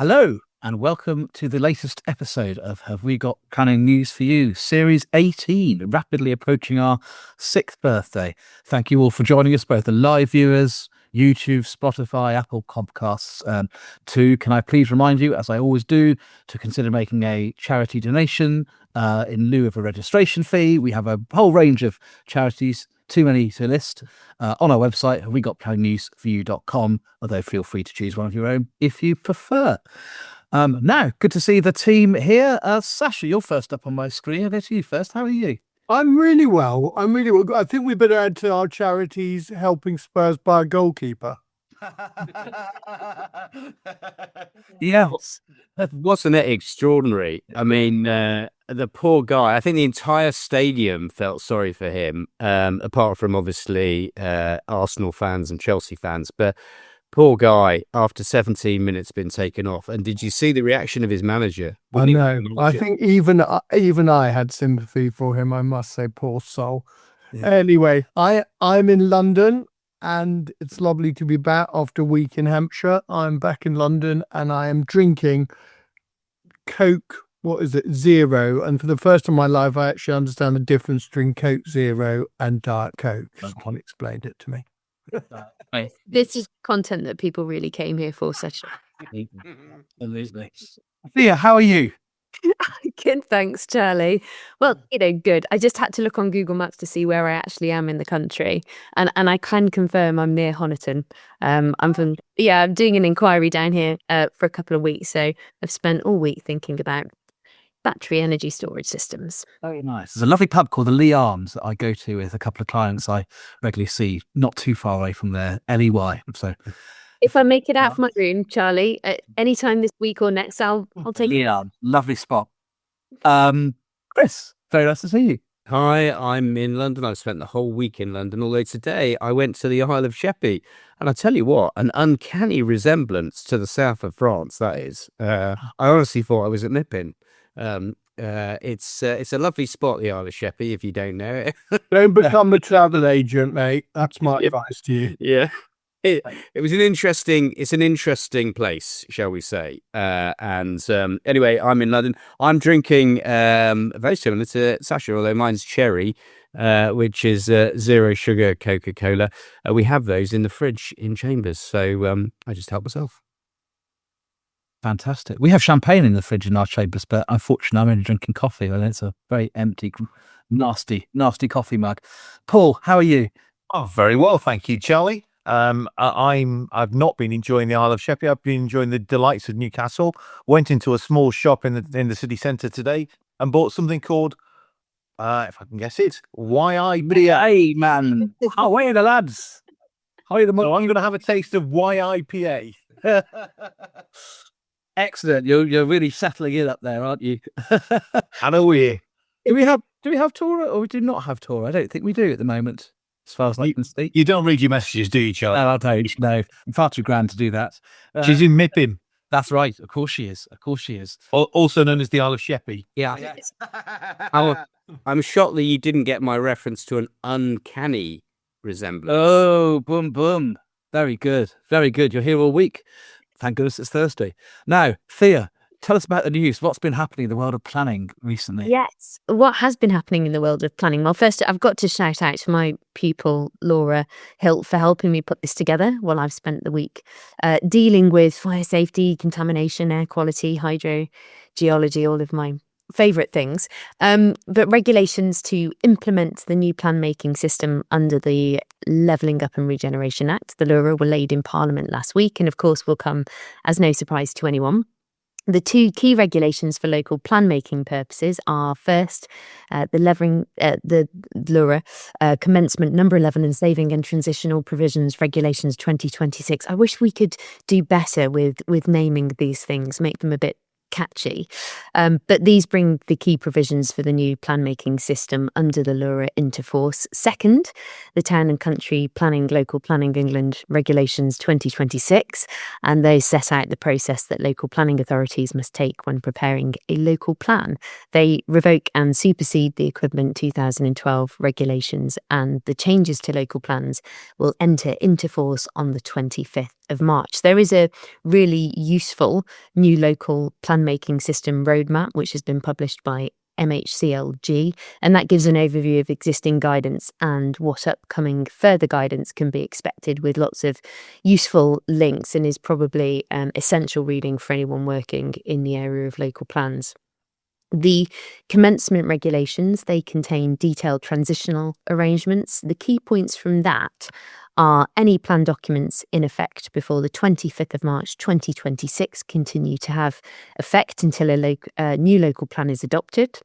Hello, and welcome to the latest episode of Have We Got Planning News for You, Series 18, rapidly approaching our 6th birthday. Thank you all for joining us, both the live viewers, YouTube, Spotify, Apple Podcasts. Can I please remind you, as I always do, to consider making a charity donation in lieu of a registration fee. We have a whole range of charities, too many to list, on our website, havewegotplanningNewsForYou.com, although feel free to choose one of your own if you prefer. Now, good to see the team here. Sasha, you're first up on my screen. I'll go to you first. How are you? I'm really well. I think we better add to our charities helping Spurs buy a goalkeeper. Yes. Wasn't it extraordinary? I mean, the poor guy, I think the entire stadium felt sorry for him, apart from obviously Arsenal fans and Chelsea fans. But poor guy, after 17 minutes, been taken off. And did you see the reaction of his manager? I know. I think even I had sympathy for him, I must say, poor soul. Yeah. Anyway, I'm in London. And it's lovely to be back after a week in Hampshire. I'm back in London and I am drinking Coke, Zero. And for the first time in my life, I actually understand the difference between Coke Zero and Diet Coke. Someone explained it to me. This is content that people really came here for, Sasha. Thea, how are you? Good, thanks, Charlie. Well, good. I just had to look on Google Maps to see where I actually am in the country, and I can confirm I'm near Hutton. I'm doing an inquiry down here for a couple of weeks, so I've spent all week thinking about battery energy storage systems. Very nice. There's a lovely pub called the Lee Arms that I go to with a couple of clients I regularly see, not too far away from there, LEY. So. If I make it out of my room, Charlie, any time this week or next, I'll take it. Yeah, lovely spot. Chris, very nice to see you. Hi, I'm in London. I've spent the whole week in London, although today I went to the Isle of Sheppey. And I tell you what, an uncanny resemblance to the south of France, that is. I honestly thought I was at Nippon. It's a lovely spot, the Isle of Sheppey, if you don't know it. Don't become a travel agent, mate. That's my advice to you. Yeah. It's an interesting place, shall we say. Anyway, I'm in London. I'm drinking very similar to Sasha, although mine's cherry, which is zero sugar Coca-Cola. We have those in the fridge in Chambers, so I just help myself. Fantastic. We have champagne in the fridge in our Chambers, but unfortunately I'm only drinking coffee, and it's a very empty, nasty coffee mug. Paul, how are you? Oh, very well, thank you, Charlie. I've not been enjoying the Isle of Sheppey. I've been enjoying the delights of Newcastle. Went into a small shop in the city centre today and bought something called, if I can guess it, YIPA, man. How are the lads? How are the? So I'm going to have a taste of YIPA. Excellent. You're really settling in up there, aren't you? I know we. Do we have Tora or we do not have Tora? I don't think we do at the moment. As far as I can see. You don't read your messages, do you, Charlie? No, I don't. No. I'm far too grand to do that. She's in Mippin. That's right. Of course she is. Also known as the Isle of Sheppey. Yeah. I'm shocked that you didn't get my reference to an uncanny resemblance. Oh, boom, boom. Very good. Very good. You're here all week. Thank goodness it's Thursday. Now, Thea, tell us about the news. What's been happening in the world of planning recently? Yes. What has been happening in the world of planning? Well, first, I've got to shout out to my pupil, Laura Hilt, for helping me put this together while I've spent the week dealing with fire safety, contamination, air quality, hydrogeology, all of my favourite things. But regulations to implement the new plan making system under the Levelling Up and Regeneration Act, the LURA, were laid in Parliament last week and, of course, will come as no surprise to anyone. The two key regulations for local plan making purposes are first, the LURA commencement number 11 and saving and transitional provisions regulations 2026. I wish we could do better with naming these things, make them a bit catchy. But these bring the key provisions for the new plan making system under the LURA into force. Second, the Town and Country Planning Local Planning England regulations 2026, and those set out the process that local planning authorities must take when preparing a local plan. They revoke and supersede the equivalent 2012 regulations, and the changes to local plans will enter into force on the 25th of March. There is a really useful new local plan making system roadmap, which has been published by MHCLG, and that gives an overview of existing guidance and what upcoming further guidance can be expected, with lots of useful links, and is probably essential reading for anyone working in the area of local plans. The commencement regulations, they contain detailed transitional arrangements. The key points from that are any plan documents in effect before the 25th of March 2026 continue to have effect until a new local plan is adopted.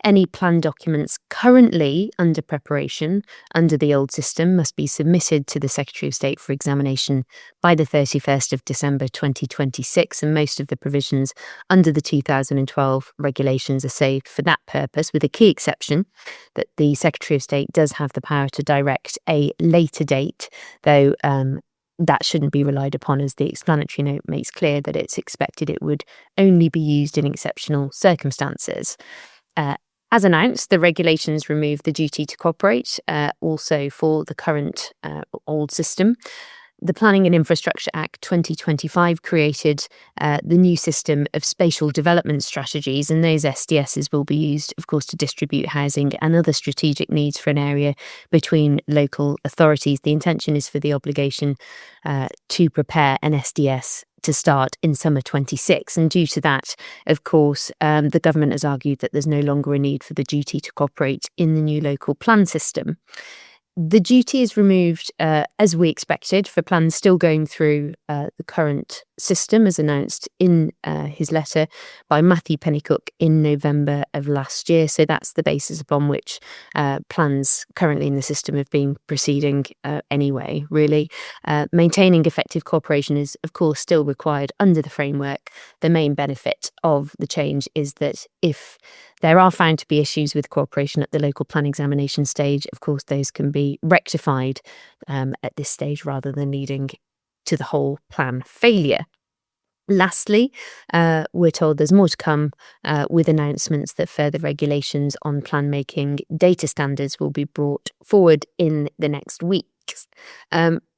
Any plan documents currently under preparation under the old system must be submitted to the Secretary of State for examination by the 31st of December 2026, and most of the provisions under the 2012 regulations are saved for that purpose, with a key exception that the Secretary of State does have the power to direct a later date, though that shouldn't be relied upon, as the explanatory note makes clear that it's expected it would only be used in exceptional circumstances. As announced, the regulations remove the duty to cooperate, also for the current old system. The Planning and Infrastructure Act 2025 created the new system of spatial development strategies, and those SDSs will be used, of course, to distribute housing and other strategic needs for an area between local authorities. The intention is for the obligation to prepare an SDS to start in summer 26, and due to that, of course, the government has argued that there's no longer a need for the duty to cooperate in the new local plan system. The duty is removed, as we expected, for plans still going through the current system, as announced in his letter by Matthew Pennycook in November of last year. So that's the basis upon which plans currently in the system have been proceeding anyway, really. Maintaining effective cooperation is, of course, still required under the framework. The main benefit of the change is that if there are found to be issues with cooperation at the local plan examination stage, of course, those can be rectified at this stage rather than leading to the whole plan failure. Lastly, we're told there's more to come with announcements that further regulations on plan making data standards will be brought forward in the next weeks.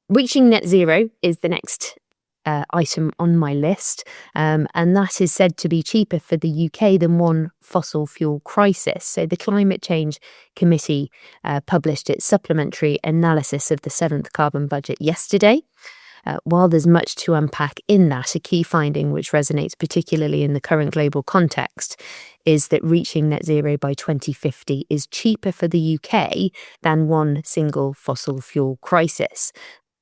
Reaching net zero is the next item on my list, and that is said to be cheaper for the UK than one fossil fuel crisis. So the Climate Change Committee published its supplementary analysis of the 7th carbon budget yesterday. While there's much to unpack in that, a key finding which resonates particularly in the current global context is that reaching net zero by 2050 is cheaper for the UK than one single fossil fuel crisis.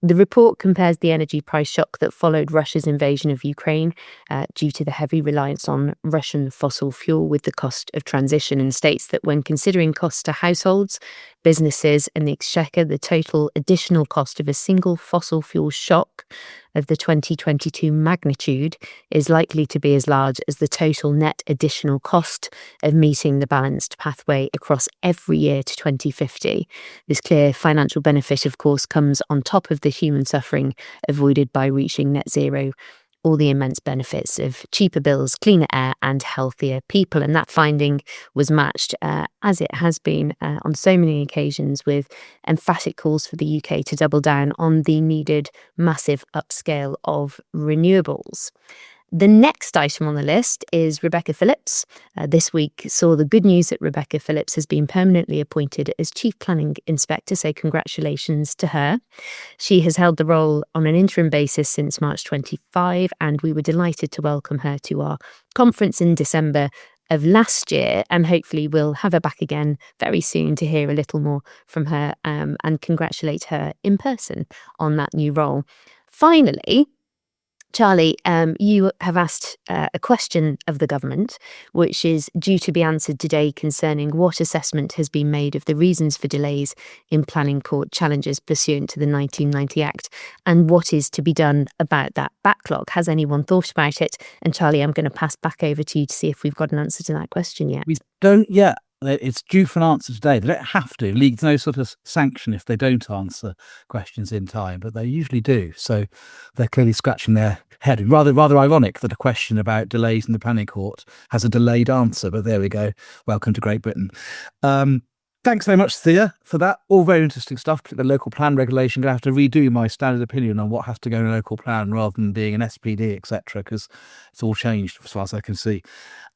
The report compares the energy price shock that followed Russia's invasion of Ukraine due to the heavy reliance on Russian fossil fuel with the cost of transition, and states that when considering costs to households, businesses and the exchequer, the total additional cost of a single fossil fuel shock of the 2022 magnitude is likely to be as large as the total net additional cost of meeting the balanced pathway across every year to 2050. This clear financial benefit, of course, comes on top of the human suffering avoided by reaching net zero, all the immense benefits of cheaper bills, cleaner air and healthier people. And that finding was matched, as it has been on so many occasions, with emphatic calls for the UK to double down on the needed massive upscale of renewables. The next item on the list is Rebecca Phillips. This week saw the good news that Rebecca Phillips has been permanently appointed as Chief Planning Inspector, so congratulations to her. She has held the role on an interim basis since March 25, and we were delighted to welcome her to our conference in December of last year, and hopefully we'll have her back again very soon to hear a little more from her and congratulate her in person on that new role. Finally, Charlie, you have asked a question of the government, which is due to be answered today, concerning what assessment has been made of the reasons for delays in planning court challenges pursuant to the 1990 Act, and what is to be done about that backlog. Has anyone thought about it? And Charlie, I'm going to pass back over to you to see if we've got an answer to that question yet. We don't yet. It's due for an answer today. They don't have to. There's no sort of sanction if they don't answer questions in time, but they usually do. So they're clearly scratching their head. Rather ironic that a question about delays in the planning court has a delayed answer, but there we go. Welcome to Great Britain. Thanks very much, Thea, for that. All very interesting stuff. The local plan regulation. Going to have to redo my standard opinion on what has to go in a local plan rather than being an SPD, etc., because it's all changed as far as I can see.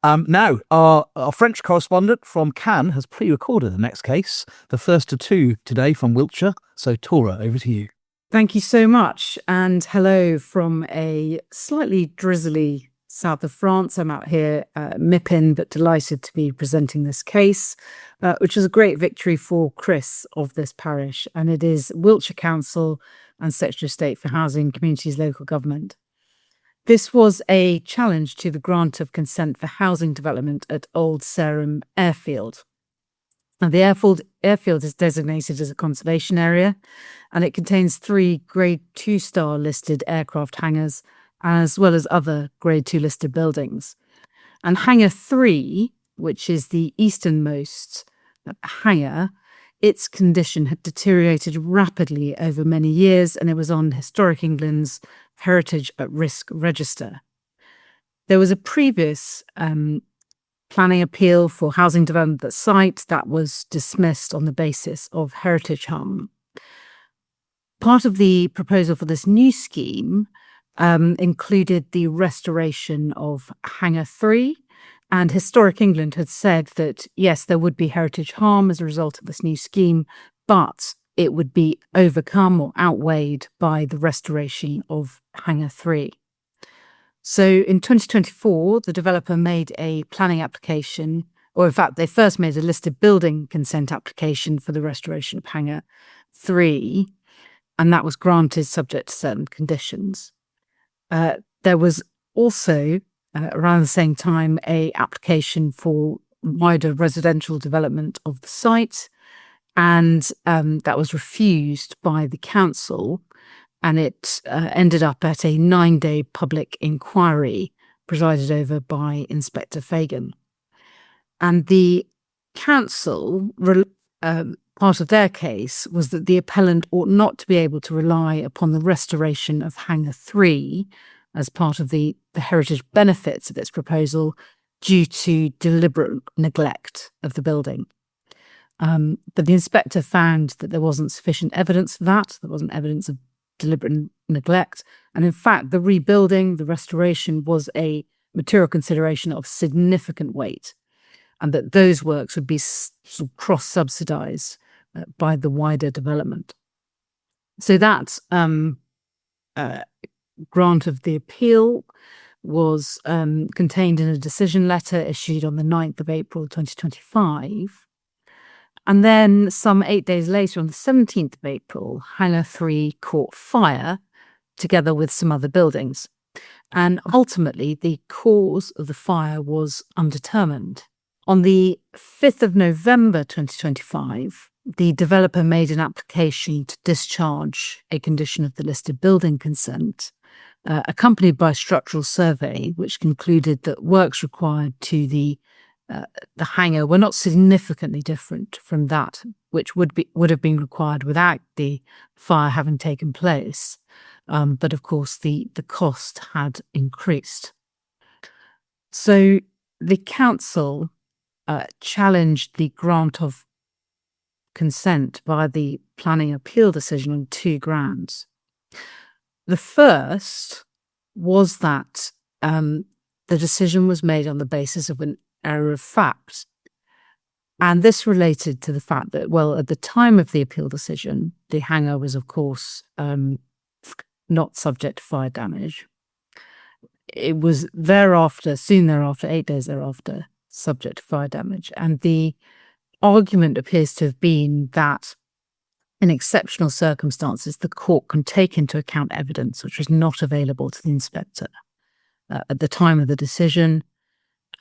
Now, our French correspondent from Cannes has pre-recorded the next case, the first of two today from Wiltshire. So, Tora, over to you. Thank you so much. And hello from a slightly drizzly south of France. I'm out here mipping, but delighted to be presenting this case, which is a great victory for Chris of this parish. And it is Wiltshire Council and Secretary of State for Housing, Communities, Local Government. This was a challenge to the grant of consent for housing development at Old Sarum Airfield. Now, the airfield is designated as a conservation area, and it contains 3 Grade 2 star listed aircraft hangars, as well as other Grade 2 listed buildings. And Hangar 3, which is the easternmost hangar, its condition had deteriorated rapidly over many years, and it was on Historic England's Heritage at Risk register. There was a previous planning appeal for housing development at the site that was dismissed on the basis of heritage harm. Part of the proposal for this new scheme included the restoration of Hangar 3, and Historic England had said that, yes, there would be heritage harm as a result of this new scheme, but it would be overcome or outweighed by the restoration of Hangar 3. So in 2024, the developer made a planning application, or in fact, they first made a listed building consent application for the restoration of Hangar 3, and that was granted subject to certain conditions. There was also, around the same time, a application for wider residential development of the site, and that was refused by the council, and it ended up at a 9-day public inquiry presided over by Inspector Fagan. And the council, part of their case was that the appellant ought not to be able to rely upon the restoration of Hangar 3 as part of the heritage benefits of its proposal due to deliberate neglect of the building. But the inspector found that there wasn't sufficient evidence for that. There wasn't evidence of deliberate neglect. And in fact, the rebuilding, the restoration was a material consideration of significant weight, and that those works would be cross-subsidised by the wider development. So that grant of the appeal was contained in a decision letter issued on the 9th of April 2025. And then some 8 days later, on the 17th of April, Hangar 3 caught fire together with some other buildings. And ultimately, the cause of the fire was undetermined. On the 5th of November 2025, the developer made an application to discharge a condition of the listed building consent, accompanied by a structural survey, which concluded that works required to the hangar were not significantly different from that which would have been required without the fire having taken place. But of course, the cost had increased. So the council challenged the grant of consent via the planning appeal decision on 2 grounds. The first was that the decision was made on the basis of an error of fact. And this related to the fact that, well, at the time of the appeal decision, the hangar was, of course, not subject to fire damage. It was soon thereafter, 8 days thereafter, subject to fire damage. And the argument appears to have been that in exceptional circumstances, the court can take into account evidence which was not available to the inspector at the time of the decision.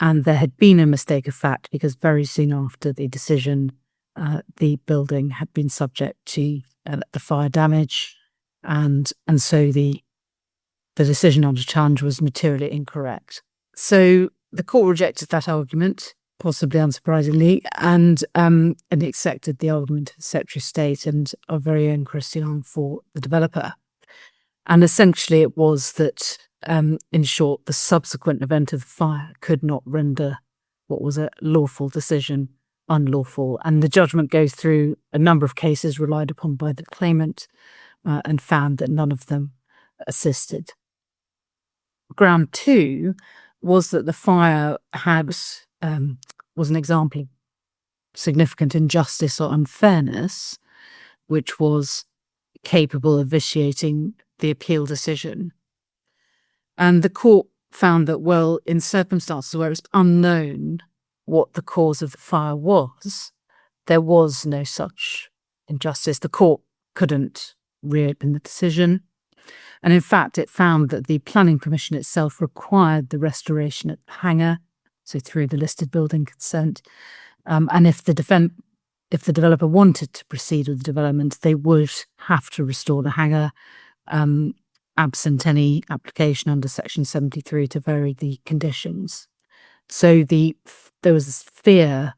And there had been a mistake of fact because very soon after the decision, the building had been subject to the fire damage. And so the decision under challenge was materially incorrect. So the court rejected that argument, possibly unsurprisingly, and accepted the argument of the Secretary of State and our very own Christian for the developer. And essentially it was that, in short, the subsequent event of the fire could not render what was a lawful decision unlawful. And the judgment goes through a number of cases relied upon by the claimant and found that none of them assisted. Ground 2 was that the fire was an example of significant injustice or unfairness, which was capable of vitiating the appeal decision. And the court found that, well, in circumstances where it's unknown what the cause of the fire was, there was no such injustice. The court couldn't reopen the decision. And in fact, it found that the planning permission itself required the restoration at the hangar, so through the listed building consent. And if the developer wanted to proceed with the development, they would have to restore the hangar, absent any application under Section 73 to vary the conditions. So there was this fear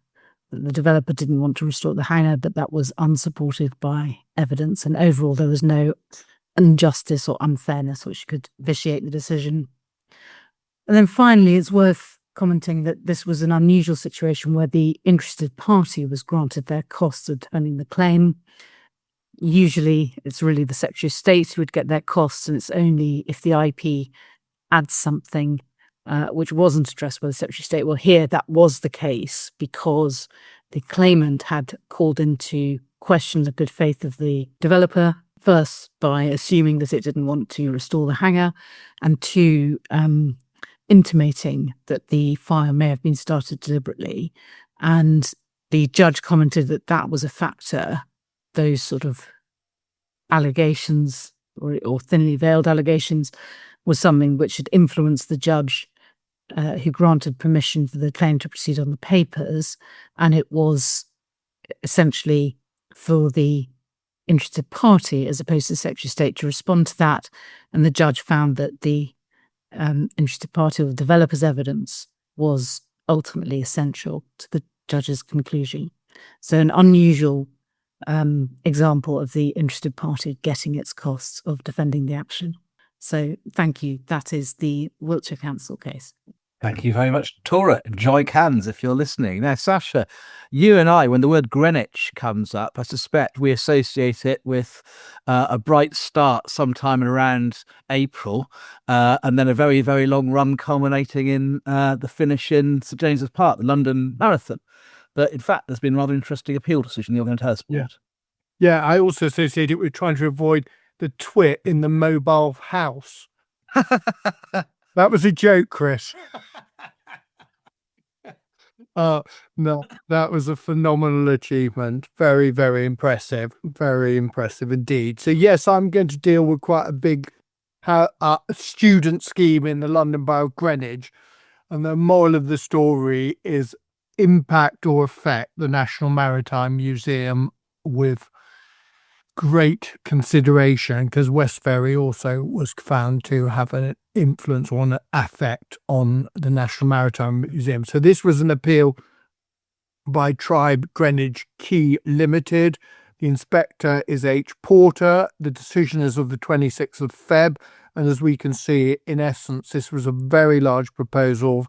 that the developer didn't want to restore the hangar, but that was unsupported by evidence. And overall, there was no injustice or unfairness which could vitiate the decision. And then finally, it's worth commenting that this was an unusual situation where the interested party was granted their costs of turning the claim. Usually, it's really the Secretary of State who would get their costs, and it's only if the IP adds something which wasn't addressed by the Secretary of State. Well, here that was the case because the claimant had called into question the good faith of the developer, first by assuming that it didn't want to restore the hangar, and two, intimating that the fire may have been started deliberately. And the judge commented that that was a factor, those sort of allegations or thinly veiled allegations was something which had influenced the judge who granted permission for the claim to proceed on the papers. And it was essentially for the interested party, as opposed to the Secretary of State, to respond to that. And the judge found that the interested party or the developer's evidence was ultimately essential to the judge's conclusion. So an unusual example of the interested party getting its costs of defending the action. So thank you. That is the Wiltshire Council case. Thank you very much, Tora. Enjoy cans if you're listening. Now, Sasha, you and I, when the word Greenwich comes up, I suspect we associate it with a bright start sometime around April, and then a very, very long run culminating in the finish in St James's Park, the London Marathon. But in fact, there's been a rather interesting appeal decision you're going to tell us about. Yeah, I also associate it with trying to avoid the twit in the mobile house. That was a joke, Chris. No, that was a phenomenal achievement. Very, very impressive. Very impressive indeed. So yes, I'm going to deal with quite a big student scheme in the London Borough of Greenwich. And the moral of the story is impact or affect the National Maritime Museum with great consideration, because West Ferry also was found to have an influence or an effect on the National Maritime Museum. So this was an appeal by Tribe Greenwich Quay Limited. The inspector is H. Porter. The decision is of the 26th of Feb. And as we can see, in essence, this was a very large proposal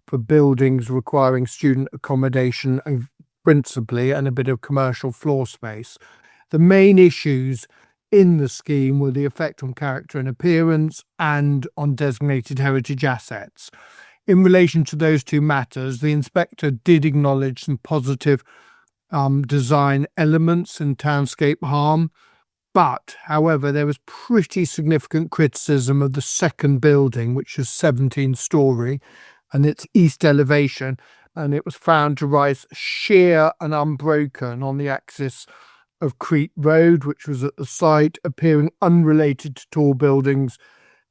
for buildings requiring student accommodation and principally and a bit of commercial floor space. The main issues in the scheme were the effect on character and appearance and on designated heritage assets. In relation to those two matters, the inspector did acknowledge some positive design elements and townscape harm, but, however, there was pretty significant criticism of the second building, which is 17-storey, and its east elevation, and it was found to rise sheer and unbroken on the axis of Crete Road, which was at the site, appearing unrelated to tall buildings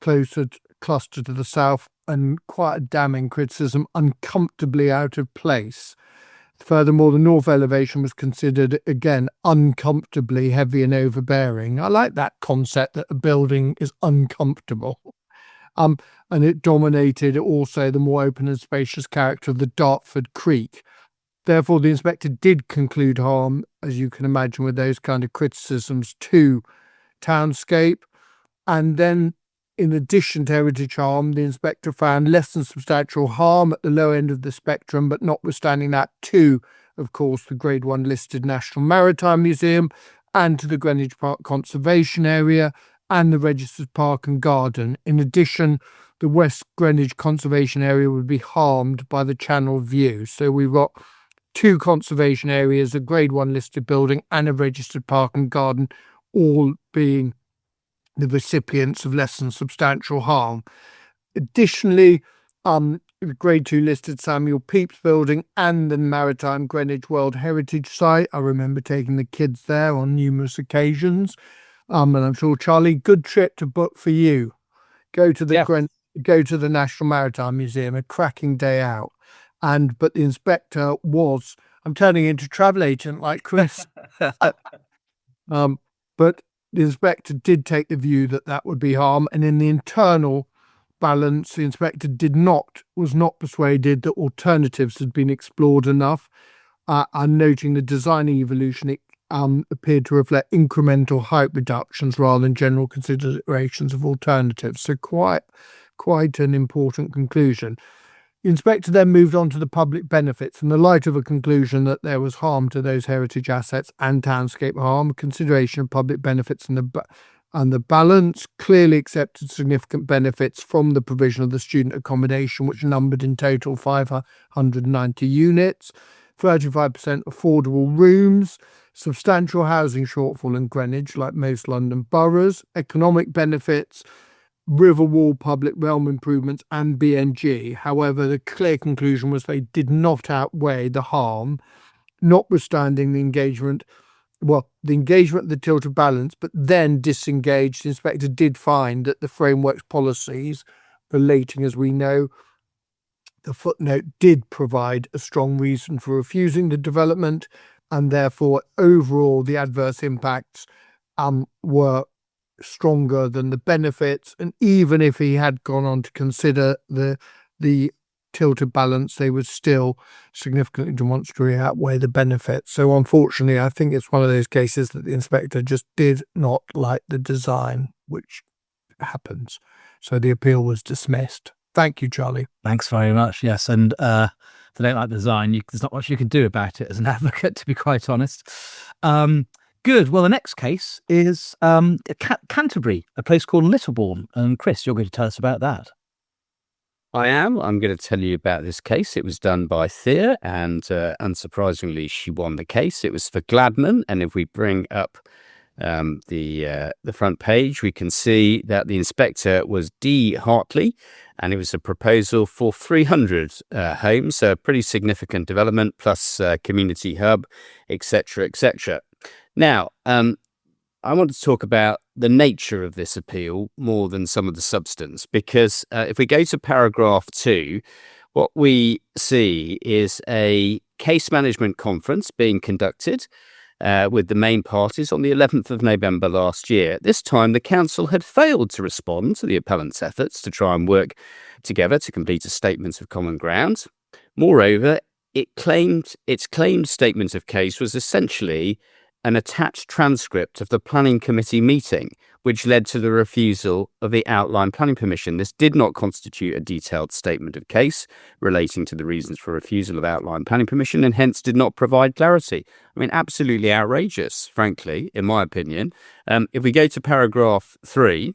clustered to the south, and quite a damning criticism, uncomfortably out of place. Furthermore, the north elevation was considered, again, uncomfortably heavy and overbearing. I like that concept that a building is uncomfortable. And it dominated also the more open and spacious character of the Dartford Creek. Therefore, the inspector did conclude harm, as you can imagine, with those kind of criticisms to townscape. And then, in addition to heritage harm, the inspector found less than substantial harm at the low end of the spectrum, but notwithstanding that, to of course, the Grade 1 listed National Maritime Museum and to the Greenwich Park Conservation Area and the Registered Park and Garden. In addition, the West Greenwich Conservation Area would be harmed by the Channel view. So we've got 2 conservation areas, a Grade 1 listed building and a Registered Park and Garden, all being the recipients of less than substantial harm. Additionally, the Grade 2 listed Samuel Pepys building and the Maritime Greenwich World Heritage Site. I remember taking the kids there on numerous occasions. And I'm sure, Charlie, good trip to book for you. Go to the National Maritime Museum, a cracking day out. But the inspector was, I'm turning into travel agent like Chris. But the inspector did take the view that would be harm, and in the internal balance, the inspector was not persuaded that alternatives had been explored enough. And noting the design evolution, it appeared to reflect incremental height reductions rather than general considerations of alternatives. So quite an important conclusion. The inspector then moved on to the public benefits in the light of a conclusion that there was harm to those heritage assets and townscape harm. Consideration of public benefits and the balance clearly accepted significant benefits from the provision of the student accommodation, which numbered in total 590 units, 35% affordable rooms, substantial housing shortfall in Greenwich, like most London boroughs, economic benefits, river wall public realm improvements and BNG. However, the clear conclusion was they did not outweigh the harm, notwithstanding the engagement of the tilted balance, but then disengaged. The inspector did find that the framework's policies relating, as we know, the footnote did provide a strong reason for refusing the development, and therefore overall the adverse impacts were stronger than the benefits. And even if he had gone on to consider the tilted balance, they would still significantly demonstrably outweigh the benefits. So unfortunately, I think it's one of those cases that the inspector just did not like the design, which happens. So the appeal was dismissed. Thank you, Charlie. Thanks very much. Yes, and if they don't like the design, there's not much you can do about it as an advocate, to be quite honest. Good. Well, the next case is Canterbury, a place called Littlebourne. And Chris, you're going to tell us about that. I am. I'm going to tell you about this case. It was done by Thea, and unsurprisingly, she won the case. It was for Gladman, and if we bring up the front page, we can see that the inspector was D. Hartley, and it was a proposal for 300 homes, so a pretty significant development, plus community hub, etc., etc. Now, I want to talk about the nature of this appeal more than some of the substance, because if we go to paragraph 2, what we see is a case management conference being conducted with the main parties on the 11th of November last year. This time, the council had failed to respond to the appellant's efforts to try and work together to complete a statement of common ground. Moreover, its claimed statement of case was essentially an attached transcript of the planning committee meeting, which led to the refusal of the outline planning permission. This did not constitute a detailed statement of case relating to the reasons for refusal of outline planning permission, and hence did not provide clarity. I mean, absolutely outrageous, frankly, in my opinion. If we go to paragraph 3,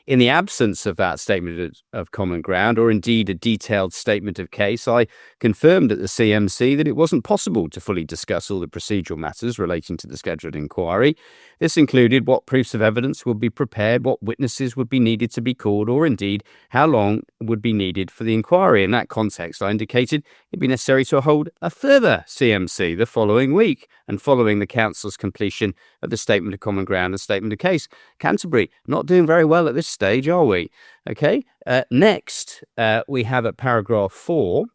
in the absence of that statement of common ground, or indeed a detailed statement of case, I confirmed at the CMC that it wasn't possible to fully discuss all the procedural matters relating to the scheduled inquiry. This included what proofs of evidence would be prepared, what witnesses would be needed to be called, or indeed how long would be needed for the inquiry. In that context, I indicated it'd be necessary to hold a further CMC the following week, and following the council's completion of the statement of common ground and statement of case. Canterbury, not doing very well at this stage, are we? Okay. Next, we have at paragraph 4,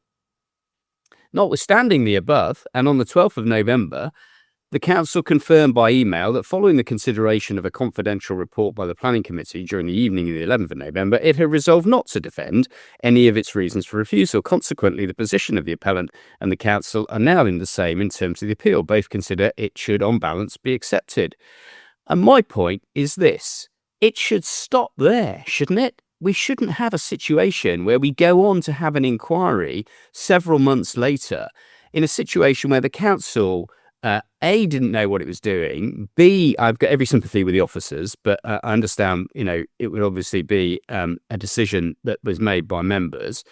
notwithstanding the above, and on the 12th of November, the council confirmed by email that following the consideration of a confidential report by the planning committee during the evening of the 11th of November, it had resolved not to defend any of its reasons for refusal. Consequently, the position of the appellant and the council are now in the same in terms of the appeal. Both consider it should, on balance, be accepted. And my point is this. It should stop there, shouldn't it? We shouldn't have a situation where we go on to have an inquiry several months later, in a situation where the council, A, didn't know what it was doing, B, I've got every sympathy with the officers, but I understand, it would obviously be a decision that was made by members.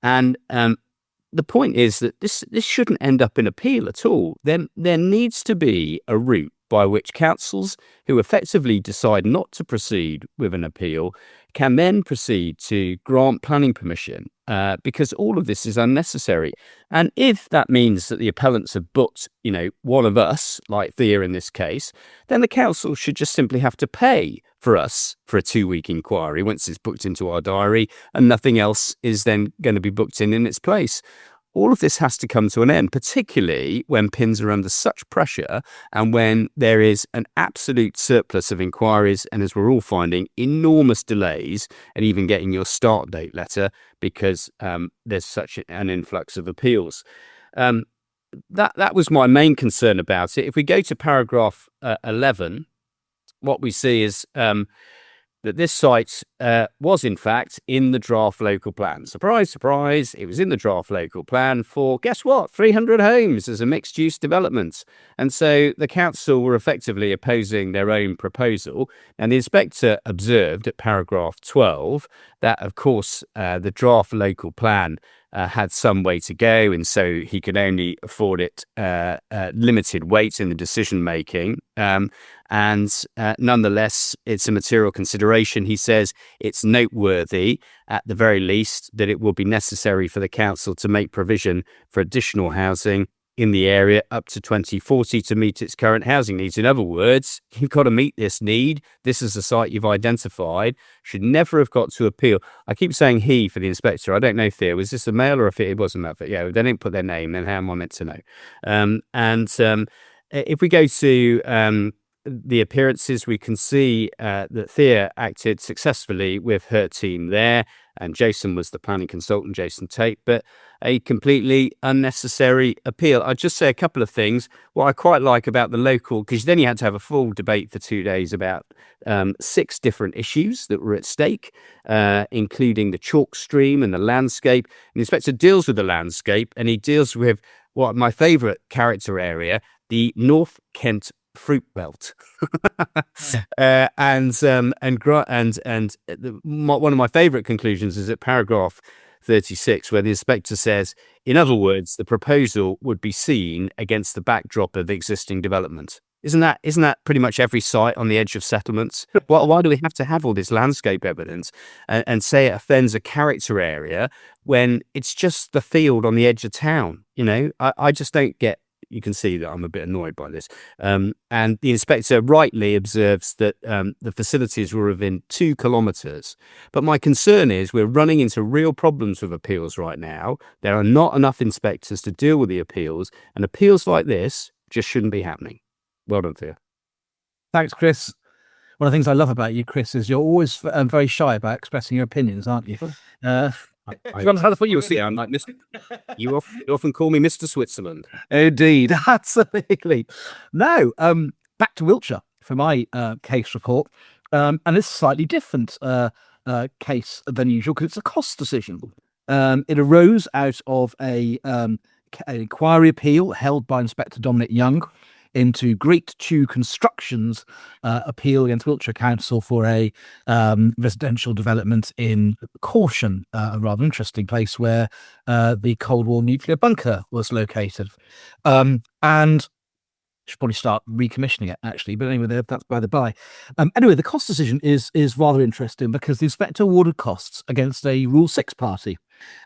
And the point is that this shouldn't end up in appeal at all. There needs to be a route by which councils who effectively decide not to proceed with an appeal can then proceed to grant planning permission, because all of this is unnecessary. And if that means that the appellants have booked, one of us, like Thea in this case, then the council should just simply have to pay for us for a 2-week inquiry once it's booked into our diary, and nothing else is then going to be booked in its place. All of this has to come to an end, particularly when PINs are under such pressure and when there is an absolute surplus of inquiries and, as we're all finding, enormous delays and even getting your start date letter because there's such an influx of appeals. That was my main concern about it. If we go to paragraph 11, what we see is that this site was in fact in the draft local plan. Surprise, surprise, it was in the draft local plan for, guess what, 300 homes as a mixed-use development. And so the council were effectively opposing their own proposal. And the inspector observed at paragraph 12 that, of course, the draft local plan had some way to go, and so he could only afford it limited weight in the decision making. And nonetheless, it's a material consideration. He says it's noteworthy, at the very least, that it will be necessary for the council to make provision for additional housing in the area up to 2040 to meet its current housing needs. In other words, you've got to meet this need. This is the site you've identified. Should never have got to appeal. I keep saying he for the inspector. I don't know, Thea, was this a male or if it wasn't that? But yeah, they didn't put their name, then how am I meant to know? If we go to the appearances, we can see that Thea acted successfully with her team there, and Jason was the planning consultant, Jason Tate, but a completely unnecessary appeal. I'll just say a couple of things. What I quite like about the local, because then you had to have a full debate for 2 days about 6 different issues that were at stake, including the chalk stream and the landscape. And the inspector deals with the landscape, and he deals with what my favourite character area, the North Kent fruit belt. One of my favourite conclusions is at paragraph 36, where the inspector says, in other words, the proposal would be seen against the backdrop of the existing development. Isn't that pretty much every site on the edge of settlements? Why do we have to have all this landscape evidence and say it offends a character area when it's just the field on the edge of town? I just don't get. You can see that I'm a bit annoyed by this. And the inspector rightly observes that the facilities were within 2 kilometres. But my concern is we're running into real problems with appeals right now. There are not enough inspectors to deal with the appeals, and appeals like this just shouldn't be happening. Well done, Thea. Thanks, Chris. One of the things I love about you, Chris, is you're always very shy about expressing your opinions, aren't you? How you were saying, I'm like, you often call me Mr. Switzerland. Indeed, absolutely. Now, back to Wiltshire for my case report. And it's a slightly different case than usual because it's a cost decision. It arose out of an inquiry appeal held by Inspector Dominic Young into Great Chew Construction's appeal against Wiltshire Council for a residential development in Corsham, a rather interesting place where the Cold War nuclear bunker was located. And should probably start recommissioning it, actually. But anyway, that's by the by. Anyway, the cost decision is rather interesting because the inspector awarded costs against a Rule 6 party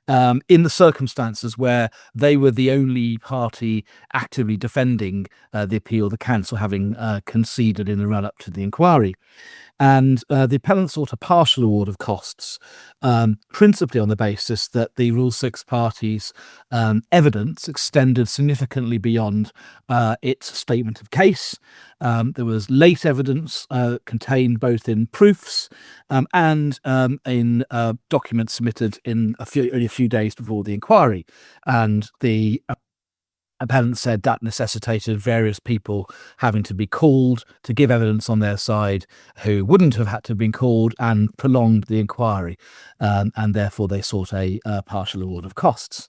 in the circumstances where they were the only party actively defending the appeal, the council having conceded in the run-up to the inquiry. And the appellant sought a partial award of costs, principally on the basis that the Rule 6 party's evidence extended significantly beyond its statement of case. There was late evidence contained both in proofs and in documents submitted in only a few days before the inquiry. And the Appellant said that necessitated various people having to be called to give evidence on their side who wouldn't have had to have been called, and prolonged the inquiry. And therefore they sought a partial award of costs.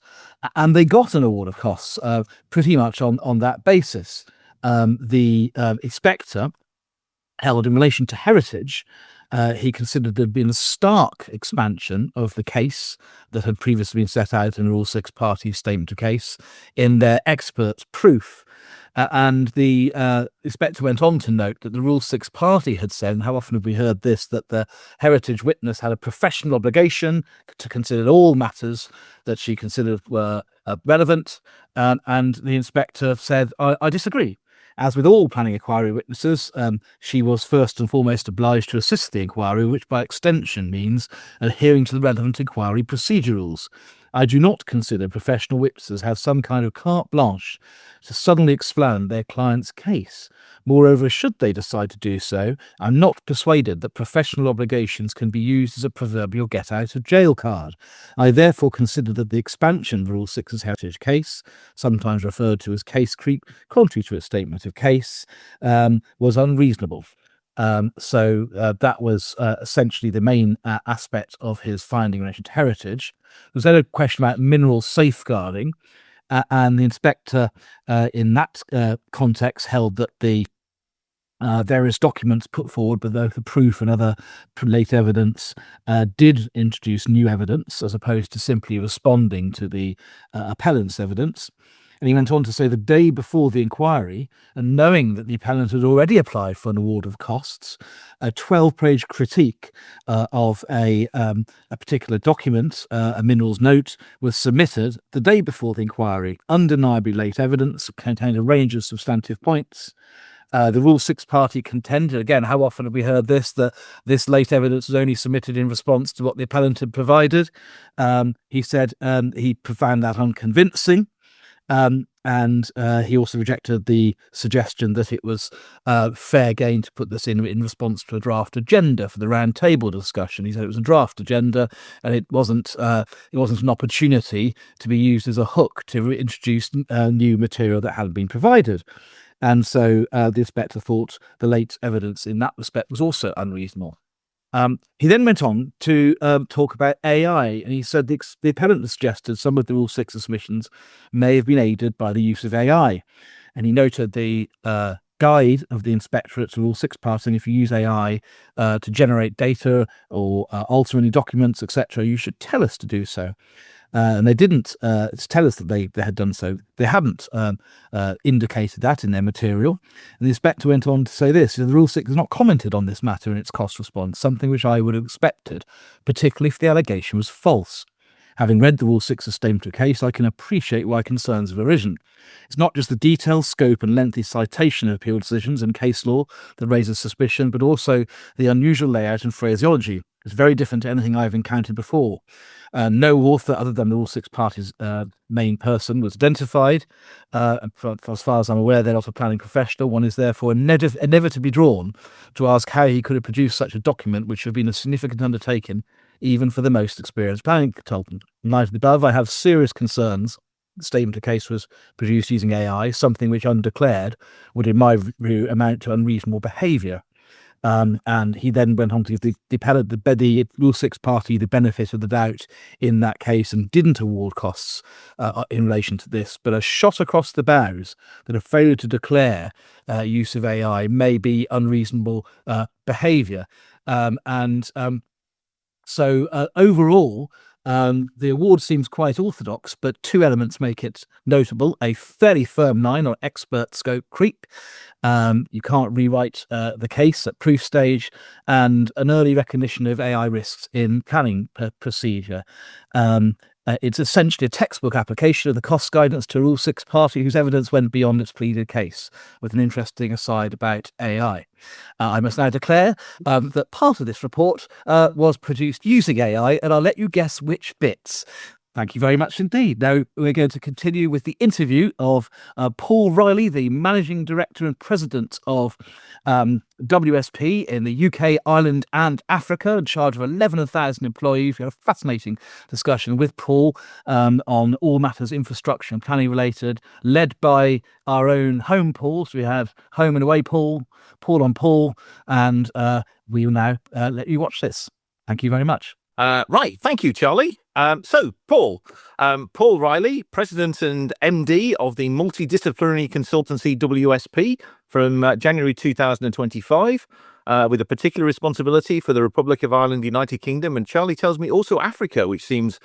And they got an award of costs pretty much on that basis. The inspector held in relation to heritage, he considered there had been a stark expansion of the case that had previously been set out in the Rule 6 party statement of case in their expert's proof. And the inspector went on to note that the Rule 6 party had said, and how often have we heard this, that the heritage witness had a professional obligation to consider all matters that she considered were relevant. And the inspector said, I disagree. As with all planning inquiry witnesses, she was first and foremost obliged to assist the inquiry, which by extension means adhering to the relevant inquiry procedure rules. I do not consider professional witnesses have some kind of carte blanche to suddenly explain their client's case. Moreover, should they decide to do so, I'm not persuaded that professional obligations can be used as a proverbial get-out-of-jail card. I therefore consider that the expansion of Rule 6's heritage case, sometimes referred to as case creep, contrary to its statement of case, was unreasonable. So that was essentially the main aspect of his finding in relation to heritage. There was then a question about mineral safeguarding, and the inspector in that context held that the various documents put forward by both the proof and other late evidence did introduce new evidence as opposed to simply responding to the appellant's evidence. And he went on to say the day before the inquiry, and knowing that the appellant had already applied for an award of costs, a 12-page critique of a particular document, a minerals note, was submitted the day before the inquiry. Undeniably late evidence, contained a range of substantive points. The Rule 6 party contended, again, how often have we heard this, that this late evidence was only submitted in response to what the appellant had provided. He said he found that unconvincing. And he also rejected the suggestion that it was fair game to put this in response to a draft agenda for the round table discussion. He said it was a draft agenda, and it wasn't an opportunity to be used as a hook to introduce new material that hadn't been provided. And so the inspector thought the late evidence in that respect was also unreasonable. He then went on to talk about AI, and he said the appellant suggested some of the Rule 6 submissions may have been aided by the use of AI. And he noted the guide of the inspectorate to Rule 6 passing, if you use AI to generate data or alter any documents, etc., you should tell us to do so. And they didn't tell us that they had done so. They haven't indicated that in their material. And the inspector went on to say this: the Rule 6 has not commented on this matter in its cost response, something which I would have expected, particularly if the allegation was false. Having read the Rule 6 statement of case, I can appreciate why concerns have arisen. It's not just the detailed scope and lengthy citation of appeal decisions and case law that raises suspicion, but also the unusual layout and phraseology. It's very different to anything I've encountered before. No author other than the Rule 6 party's main person was identified. As far as I'm aware, they're not a planning professional. One is therefore inevitably drawn to ask how he could have produced such a document, which would have been a significant undertaking, even for the most experienced planning consultant. In light of the above, I have serious concerns. The statement of case was produced using AI, something which, undeclared, would, in my view, amount to unreasonable behaviour. And he then went on to give the Rule 6 party the benefit of the doubt in that case, and didn't award costs in relation to this, but a shot across the bows that a failure to declare use of AI may be unreasonable behaviour. So overall, the award seems quite orthodox, but two elements make it notable: a fairly firm 9 on expert scope creep. You can't rewrite the case at proof stage, and an early recognition of AI risks in planning procedure. It's essentially a textbook application of the cost guidance to Rule 6 party whose evidence went beyond its pleaded case, with an interesting aside about AI. I must now declare that part of this report was produced using AI, and I'll let you guess which bits. Thank you very much indeed. Now we're going to continue with the interview of Paul Reilly, the Managing Director and President of WSP in the UK, Ireland and Africa, in charge of 11,000 employees. We had a fascinating discussion with Paul on all matters infrastructure and planning related, led by our own home Paul. So we have home and away Paul, Paul on Paul, and we will now let you watch this. Thank you very much. Right. Thank you, Charlie. So, Paul Reilly, President and MD of the multidisciplinary consultancy WSP from January 2025, with a particular responsibility for the Republic of Ireland, United Kingdom, and Charlie tells me also Africa, which seems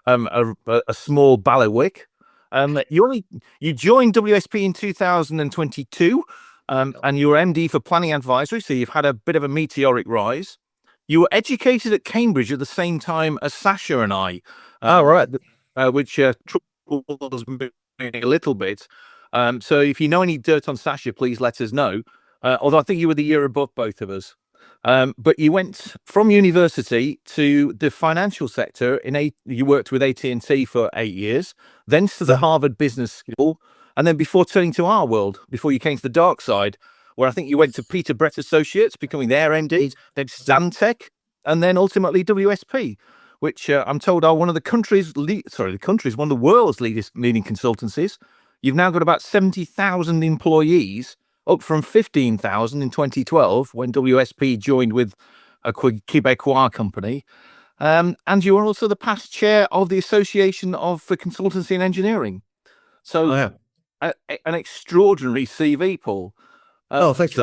a small bailiwick. You joined WSP in 2022, and you were MD for Planning Advisory, so you've had a bit of a meteoric rise. You were educated at Cambridge at the same time as Sasha and I. Right. Which troubles me a little bit. So if you know any dirt on Sasha, please let us know. Although I think you were the year above both of us. But you went from university to the financial sector. You worked with AT&T for 8 years, then to the Harvard Business School, and then before turning to our world, before you came to the dark side, where I think you went to Peter Brett Associates, becoming their MD, then Stantec, and then ultimately WSP, which I'm told are one of the one of the world's leading consultancies. You've now got about 70,000 employees, up from 15,000 in 2012 when WSP joined with a Quebecois company. And you are also the past chair of the Association for Consultancy and Engineering. So an extraordinary CV, Paul. Thanks.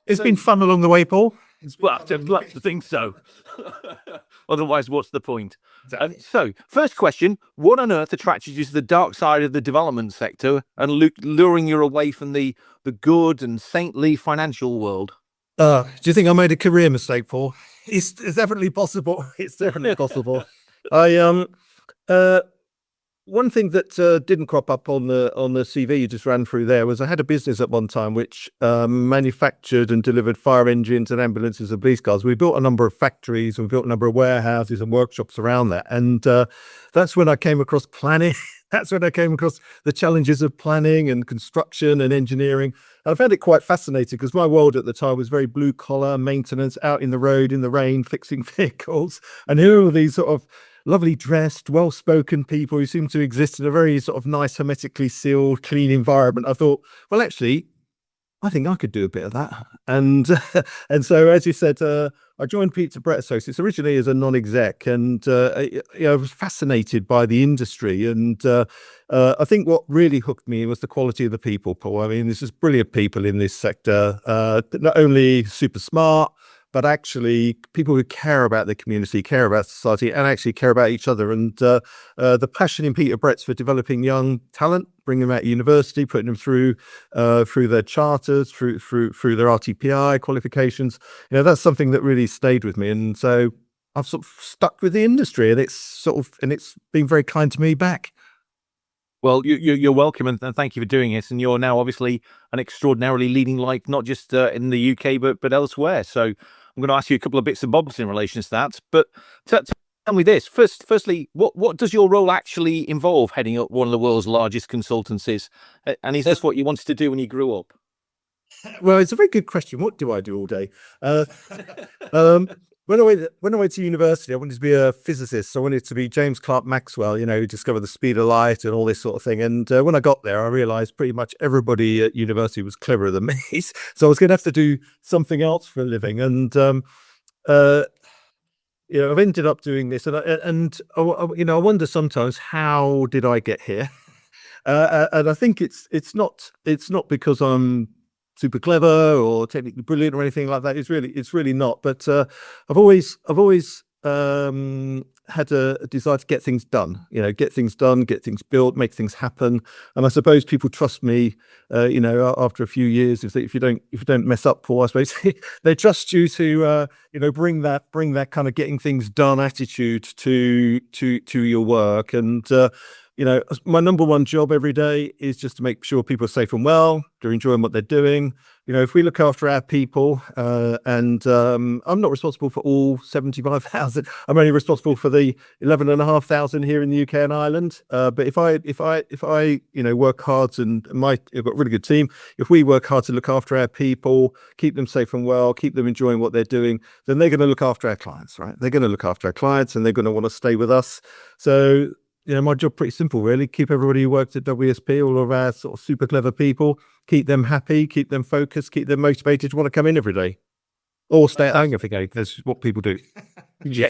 It's been fun along the way, Paul. Well, I'd like to think so. Otherwise, what's the point? So, first question, what on earth attracted you to the dark side of the development sector and luring you away from the good and saintly financial world? Do you think I made a career mistake, Paul? It's definitely possible. It's definitely possible. One thing that didn't crop up on the CV you just ran through there was I had a business at one time which manufactured and delivered fire engines and ambulances and police cars. We built a number of factories, and we built a number of warehouses and workshops around that. And that's when I came across planning. That's when I came across the challenges of planning and construction and engineering. And I found it quite fascinating because my world at the time was very blue collar maintenance, out in the road, in the rain, fixing vehicles. And here are all these sort of lovely dressed, well-spoken people who seem to exist in a very sort of nice, hermetically sealed, clean environment. I thought, well, actually, I think I could do a bit of that. And so, as you said, I joined Peter Brett Associates originally as a non-exec, and I was fascinated by the industry. And I think what really hooked me was the quality of the people, Paul. I mean, this is brilliant people in this sector, not only super smart, but actually people who care about the community, care about society, and actually care about each other. And the passion in Peter Brett's for developing young talent, bringing them out of university, putting them through their charters, through their RTPI qualifications, that's something that really stayed with me. And so I've sort of stuck with the industry, and it's been very kind to me back. Well, you're welcome, and thank you for doing it. And you're now obviously an extraordinarily leading light, not just in the UK, but elsewhere. So I'm going to ask you a couple of bits and bobs in relation to that. But tell me this. Firstly, what does your role actually involve, heading up one of the world's largest consultancies? And is this what you wanted to do when you grew up? Well, it's a very good question. What do I do all day? When I went to university, I wanted to be a physicist. So I wanted to be James Clerk Maxwell, who discovered the speed of light and all this sort of thing. And when I got there, I realized pretty much everybody at university was cleverer than me. So I was going to have to do something else for a living. And, I've ended up doing this. And I wonder sometimes, how did I get here? And I think it's not because I'm super clever or technically brilliant or anything like that. It's really not. But I've always had a desire to get things done. Get things done, get things built, make things happen. And I suppose people trust me. After a few years, if you don't mess up, Paul, I suppose they trust you to bring that kind of getting things done attitude to your work. And my number one job every day is just to make sure people are safe and well, they're enjoying what they're doing. If we look after our people, and I'm not responsible for all 75,000. I'm only responsible for the 11,500 here in the UK and Ireland. But if I work hard, and I've got a really good team. If we work hard to look after our people, keep them safe and well, keep them enjoying what they're doing, then they're going to look after our clients, right? They're going to look after our clients, and they're going to want to stay with us. So, my job pretty simple, really. Keep everybody who works at WSP, all of our sort of super clever people, keep them happy, keep them focused, keep them motivated to want to come in every day. Or stay at home every day. That's what people do. Yeah,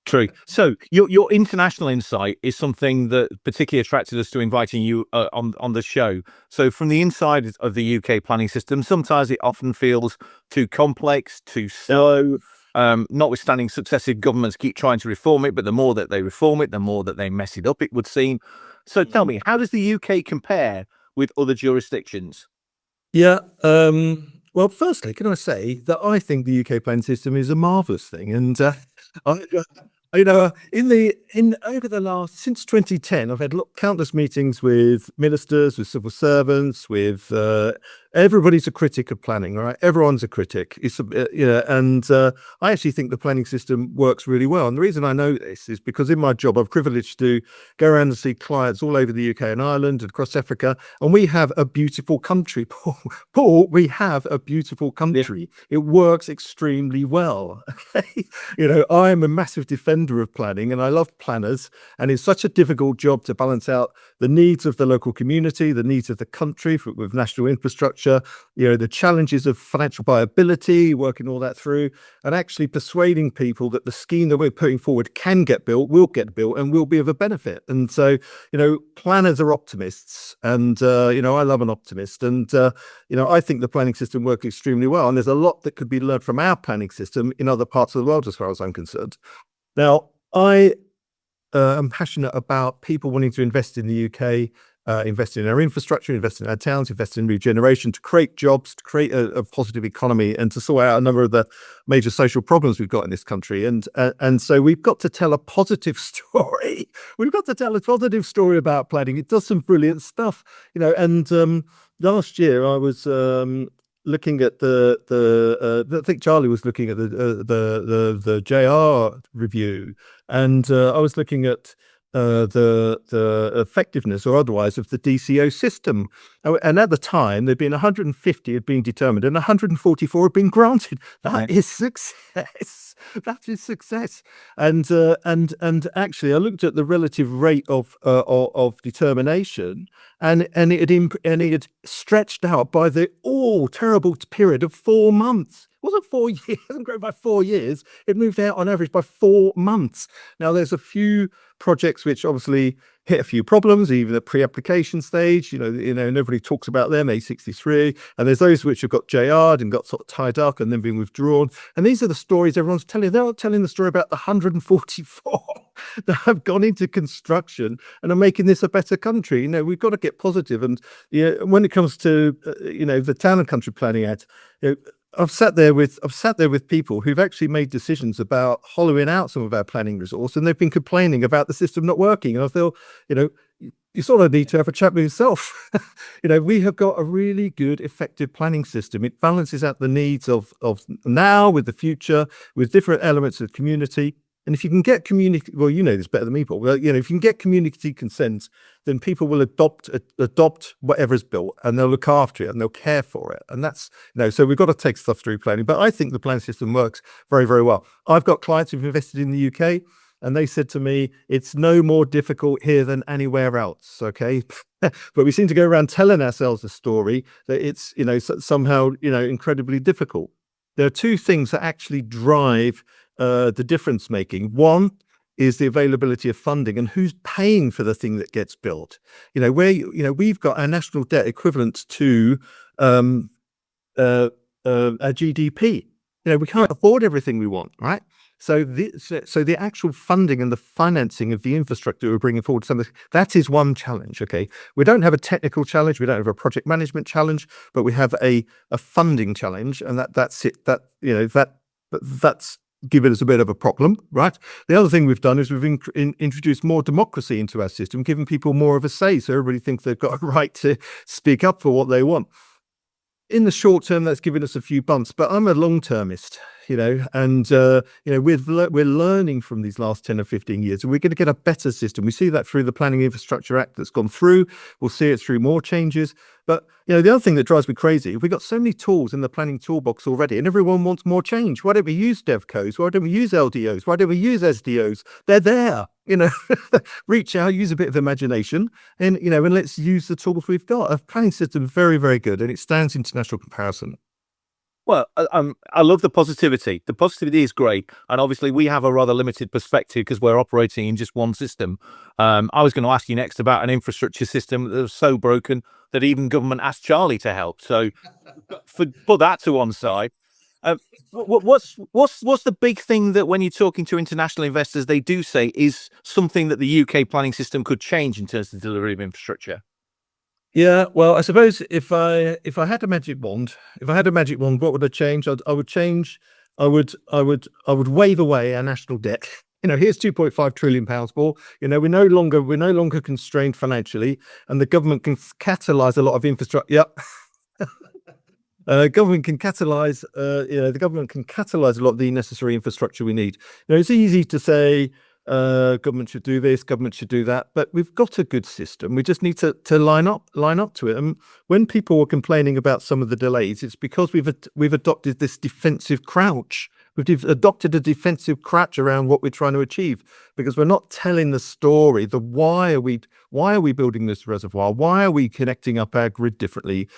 true. So your international insight is something that particularly attracted us to inviting you on the show. So from the inside of the UK planning system, sometimes it often feels too complex, too slow. Notwithstanding successive governments keep trying to reform it, but the more that they reform it, the more that they mess it up, it would seem. So tell me, how does the UK compare with other jurisdictions? Yeah. Well, firstly, can I say that I think the UK planning system is a marvellous thing, and since 2010, I've had countless meetings with ministers, with civil servants, with everybody's a critic of planning, right? Everyone's a critic. And I actually think the planning system works really well. And the reason I know this is because in my job, I'm privileged to go around and see clients all over the UK and Ireland and across Africa, and we have a beautiful country, Paul. Paul, we have a beautiful country. Yeah. It works extremely well. I am a massive defender of planning, and I love planners, and it's such a difficult job to balance out the needs of the local community, the needs of the country with national infrastructure, the challenges of financial viability, working all that through, and actually persuading people that the scheme that we're putting forward can get built, will get built, and will be of a benefit. And so, planners are optimists, and I love an optimist, and I think the planning system works extremely well, and there's a lot that could be learned from our planning system in other parts of the world, as far as I'm concerned. Now, I am passionate about people wanting to invest in the UK, invest in our infrastructure, invest in our towns, invest in regeneration, to create jobs, to create a positive economy, and to sort out a number of the major social problems we've got in this country. And so we've got to tell a positive story. We've got to tell a positive story about planning. It does some brilliant stuff, and last year I was looking at I think Charlie was looking at the JR review, and I was looking at the effectiveness or otherwise of the DCO system. And at the time, there'd been 150 had been determined and 144 had been granted. That is success. That is success. And actually, I looked at the relative rate of determination, and it had stretched out by the terrible period of 4 months. It wasn't 4 years, it hasn't grown by 4 years. It moved out on average by 4 months. Now, there's a few projects which obviously hit a few problems, even at pre-application stage. Nobody talks about them, A63. And there's those which have got JR'd and got sort of tied up and then been withdrawn. And these are the stories everyone's telling. They're not telling the story about the 144 that have gone into construction and are making this a better country. We've got to get positive. And when it comes to the Town and Country Planning Act, I've sat there with people who've actually made decisions about hollowing out some of our planning resource, and they've been complaining about the system not working. And I feel, you sort of need to have a chat with yourself. We have got a really good, effective planning system. It balances out the needs of now with the future, with different elements of community. And if you can get community, well, you know this better than me, Paul. Well, if you can get community consent, then people will adopt whatever's built, and they'll look after it and they'll care for it. And that's, so we've got to take stuff through planning. But I think the planning system works very, very well. I've got clients who've invested in the UK, and they said to me, it's no more difficult here than anywhere else. Okay. But we seem to go around telling ourselves a story that it's, somehow, incredibly difficult. There are two things that actually drive the difference making. One is the availability of funding and who's paying for the thing that gets built. We've got our national debt equivalent to our GDP. We can't afford everything we want, right? So the actual funding and the financing of the infrastructure we're bringing forward, that is one challenge. Okay, we don't have a technical challenge, we don't have a project management challenge, but we have a funding challenge, and that's it. That's giving us a bit of a problem, right? The other thing we've done is we've introduced more democracy into our system, giving people more of a say, so everybody thinks they've got a right to speak up for what they want. In the short term, that's given us a few bumps, but I'm a long-termist, and we're learning from these last 10 or 15 years, and we're going to get a better system. We see that through the Planning Infrastructure Act that's gone through. We'll see it through more changes. But the other thing that drives me crazy, we've got so many tools in the planning toolbox already, and everyone wants more change. Why don't we use DevCos? Why don't we use LDOs? Why don't we use SDOs? They're there. Reach out, use a bit of imagination, and and let's use the tools we've got. A planning system very, very good, and it stands international comparison. Well, I love the positivity. The positivity is great. And obviously we have a rather limited perspective because we're operating in just one system. I was going to ask you next about an infrastructure system that was so broken that even government asked Charlie to help. So put that to one side. What's the big thing that when you're talking to international investors, they do say is something that the UK planning system could change in terms of the delivery of infrastructure? Yeah, well, I suppose if I had a magic wand, what would I change? I would wave away our national debt. Here's £2.5 trillion, Paul. We're no longer constrained financially, and the government can catalyze a lot of infrastructure. Yep. Government can catalyze. The government can catalyze a lot of the necessary infrastructure we need. It's easy to say government should do this, government should do that, but we've got a good system. We just need to line up to it. And when people were complaining about some of the delays, it's because we've adopted this defensive crouch. We've adopted a defensive crouch around what we're trying to achieve, because we're not telling the story. Why are we building this reservoir? Why are we connecting up our grid differently?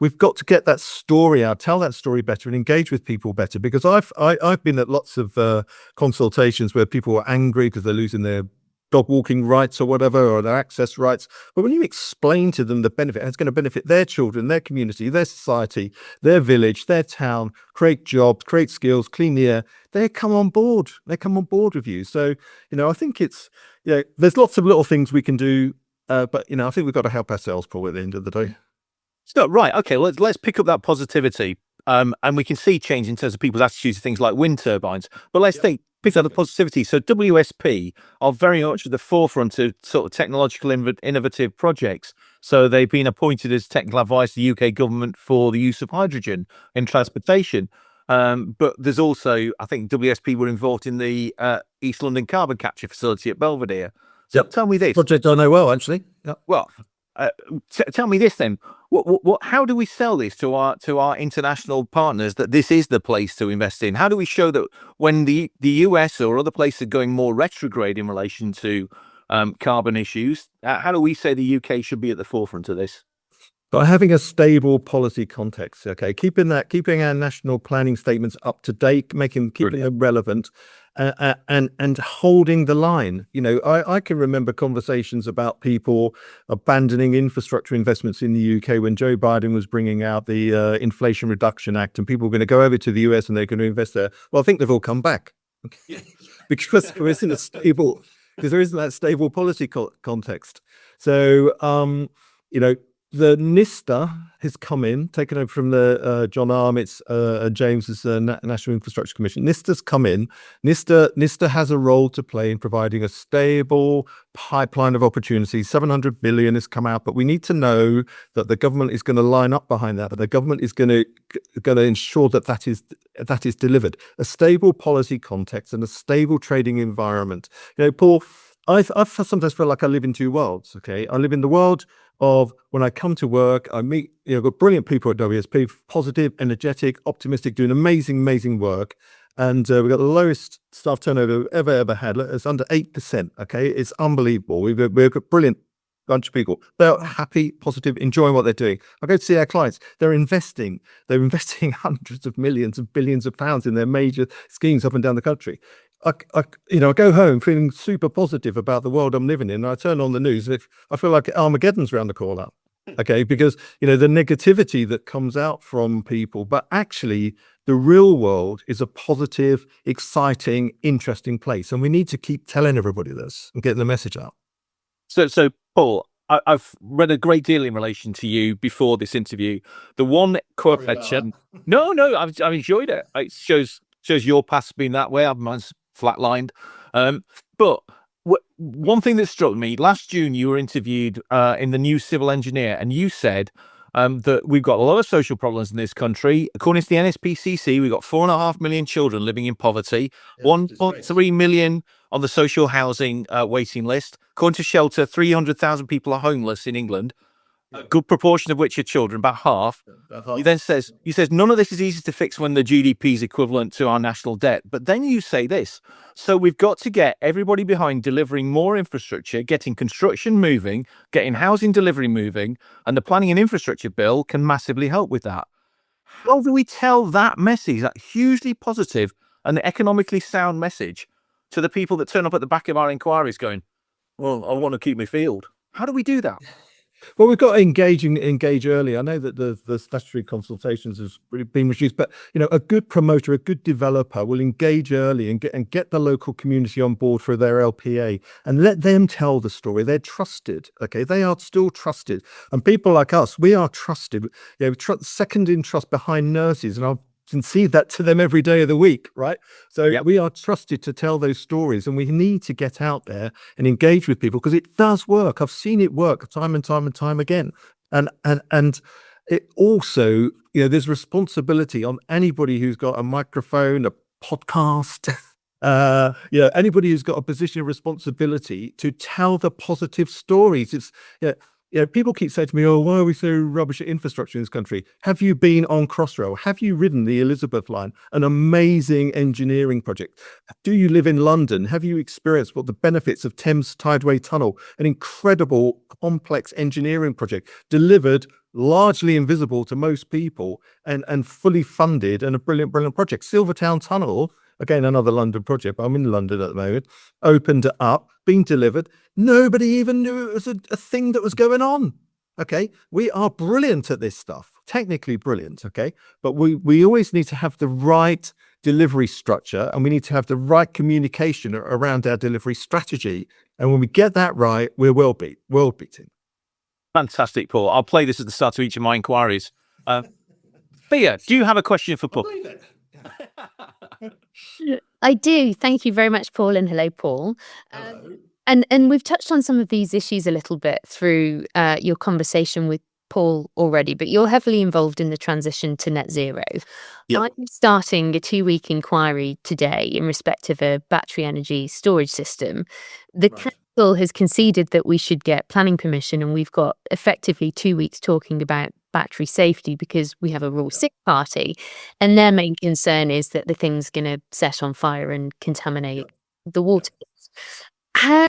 We've got to get that story out, tell that story better, and engage with people better. Because I've been at lots of consultations where people are angry because they're losing their dog walking rights or whatever, or their access rights. But when you explain to them the benefit, it's going to benefit their children, their community, their society, their village, their town, create jobs, create skills, clean the air, they come on board. They come on board with you. So, I think it's, there's lots of little things we can do, but, I think we've got to help ourselves, Paul, at the end of the day. So, right. Okay. Let's pick up that positivity. And we can see change in terms of people's attitudes to things like wind turbines. But let's pick up the positivity. So WSP are very much at the forefront of sort of technological innovative projects. So they've been appointed as technical advice to the UK government for the use of hydrogen in transportation. But there's also, I think WSP were involved in the East London carbon capture facility at Belvedere. So tell me this. Project I know well, actually. Yep. Well, tell me this then. How do we sell this to our international partners that this is the place to invest in? How do we show that when the US or other places are going more retrograde in relation to carbon issues, how do we say the UK should be at the forefront of this? By having a stable policy context, keeping our national planning statements up to date, keeping them relevant, and holding the line. I can remember conversations about people abandoning infrastructure investments in the UK when Joe Biden was bringing out the Inflation Reduction Act, and people were going to go over to the US and they're going to invest there. Well, I think they've all come back because there isn't that stable policy context. So, the NISTA has come in, taken over from the John Armitt's James's National Infrastructure Commission. NISTA's come in. NISTA has a role to play in providing a stable pipeline of opportunities. 700 billion has come out, but we need to know that the government is going to line up behind that. That the government is going to ensure that is delivered. A stable policy context and a stable trading environment. Paul, I sometimes feel like I live in two worlds. I live in the world of when I come to work, I meet, got brilliant people at WSP, positive, energetic, optimistic, doing amazing work. And we've got the lowest staff turnover we've ever had. It's under 8%. It's unbelievable. We've got a brilliant bunch of people. They're happy, positive, enjoying what they're doing. I go to see our clients. They're investing hundreds of millions and billions of pounds in their major schemes up and down the country. I go home feeling super positive about the world I'm living in. And I turn on the news, I feel like Armageddon's around the corner. Because the negativity that comes out from people, but actually the real world is a positive, exciting, interesting place, and we need to keep telling everybody this and getting the message out. So Paul, I've read a great deal in relation to you before this interview. The one quote that no, I've enjoyed it. It shows Shows your path's been that way. Mine's flatlined. But one thing that struck me, last June, you were interviewed in the New Civil Engineer, and you said that we've got a lot of social problems in this country. According to the NSPCC, we've got 4.5 million children living in poverty, 1.3 million on the social housing waiting list. According to Shelter, 300,000 people are homeless in England. A good proportion of which are children, about half. He then says, none of this is easy to fix when the GDP is equivalent to our national debt. But then you say this, so we've got to get everybody behind delivering more infrastructure, getting construction moving, getting housing delivery moving, and the planning and infrastructure bill can massively help with that. How do we tell that message, that hugely positive and economically sound message, to the people that turn up at the back of our inquiries going, well, I want to keep my field? How do we do that? Well, we've got to engage early. I know that the statutory consultations has been reduced, but a good promoter, a good developer will engage early and get the local community on board for their LPA and let them tell the story. They're trusted, okay? They are still trusted, and people like us, we are trusted. Second in trust behind nurses, and I've concede that to them every day of the week, right? So we are trusted to tell those stories, and we need to get out there and engage with people because it does work. I've seen it work time and time and time again. And it also, there's responsibility on anybody who's got a microphone, a podcast, anybody who's got a position of responsibility to tell the positive stories. It's people keep saying to me, oh, why are we so rubbish at infrastructure in this country? Have you been on Crossrail? Have you ridden the Elizabeth line? An amazing engineering project. Do you live in London? Have you experienced what the benefits of Thames Tideway Tunnel, an incredible complex engineering project delivered, largely invisible to most people and fully funded, and a brilliant project. Silvertown Tunnel, again, another London project, but I'm in London at the moment, opened up, been delivered. Nobody even knew it was a thing that was going on. Okay. We are brilliant at this stuff, technically brilliant. Okay. But we always need to have the right delivery structure, and we need to have the right communication around our delivery strategy. And when we get that right, we're world beating. Fantastic, Paul. I'll play this at the start of each of my inquiries. Thea, do you have a question for Paul? I do. Thank you very much, Paul, and hello, Paul. And we've touched on some of these issues a little bit through your conversation with Paul already, but you're heavily involved in the transition to net zero. Yep. I'm starting a 2-week inquiry today in respect of a battery energy storage system. The council has conceded that we should get planning permission, and we've got effectively 2 weeks talking about battery safety because we have a Rule 6 party, and their main concern is that the thing's going to set on fire and contaminate the water. How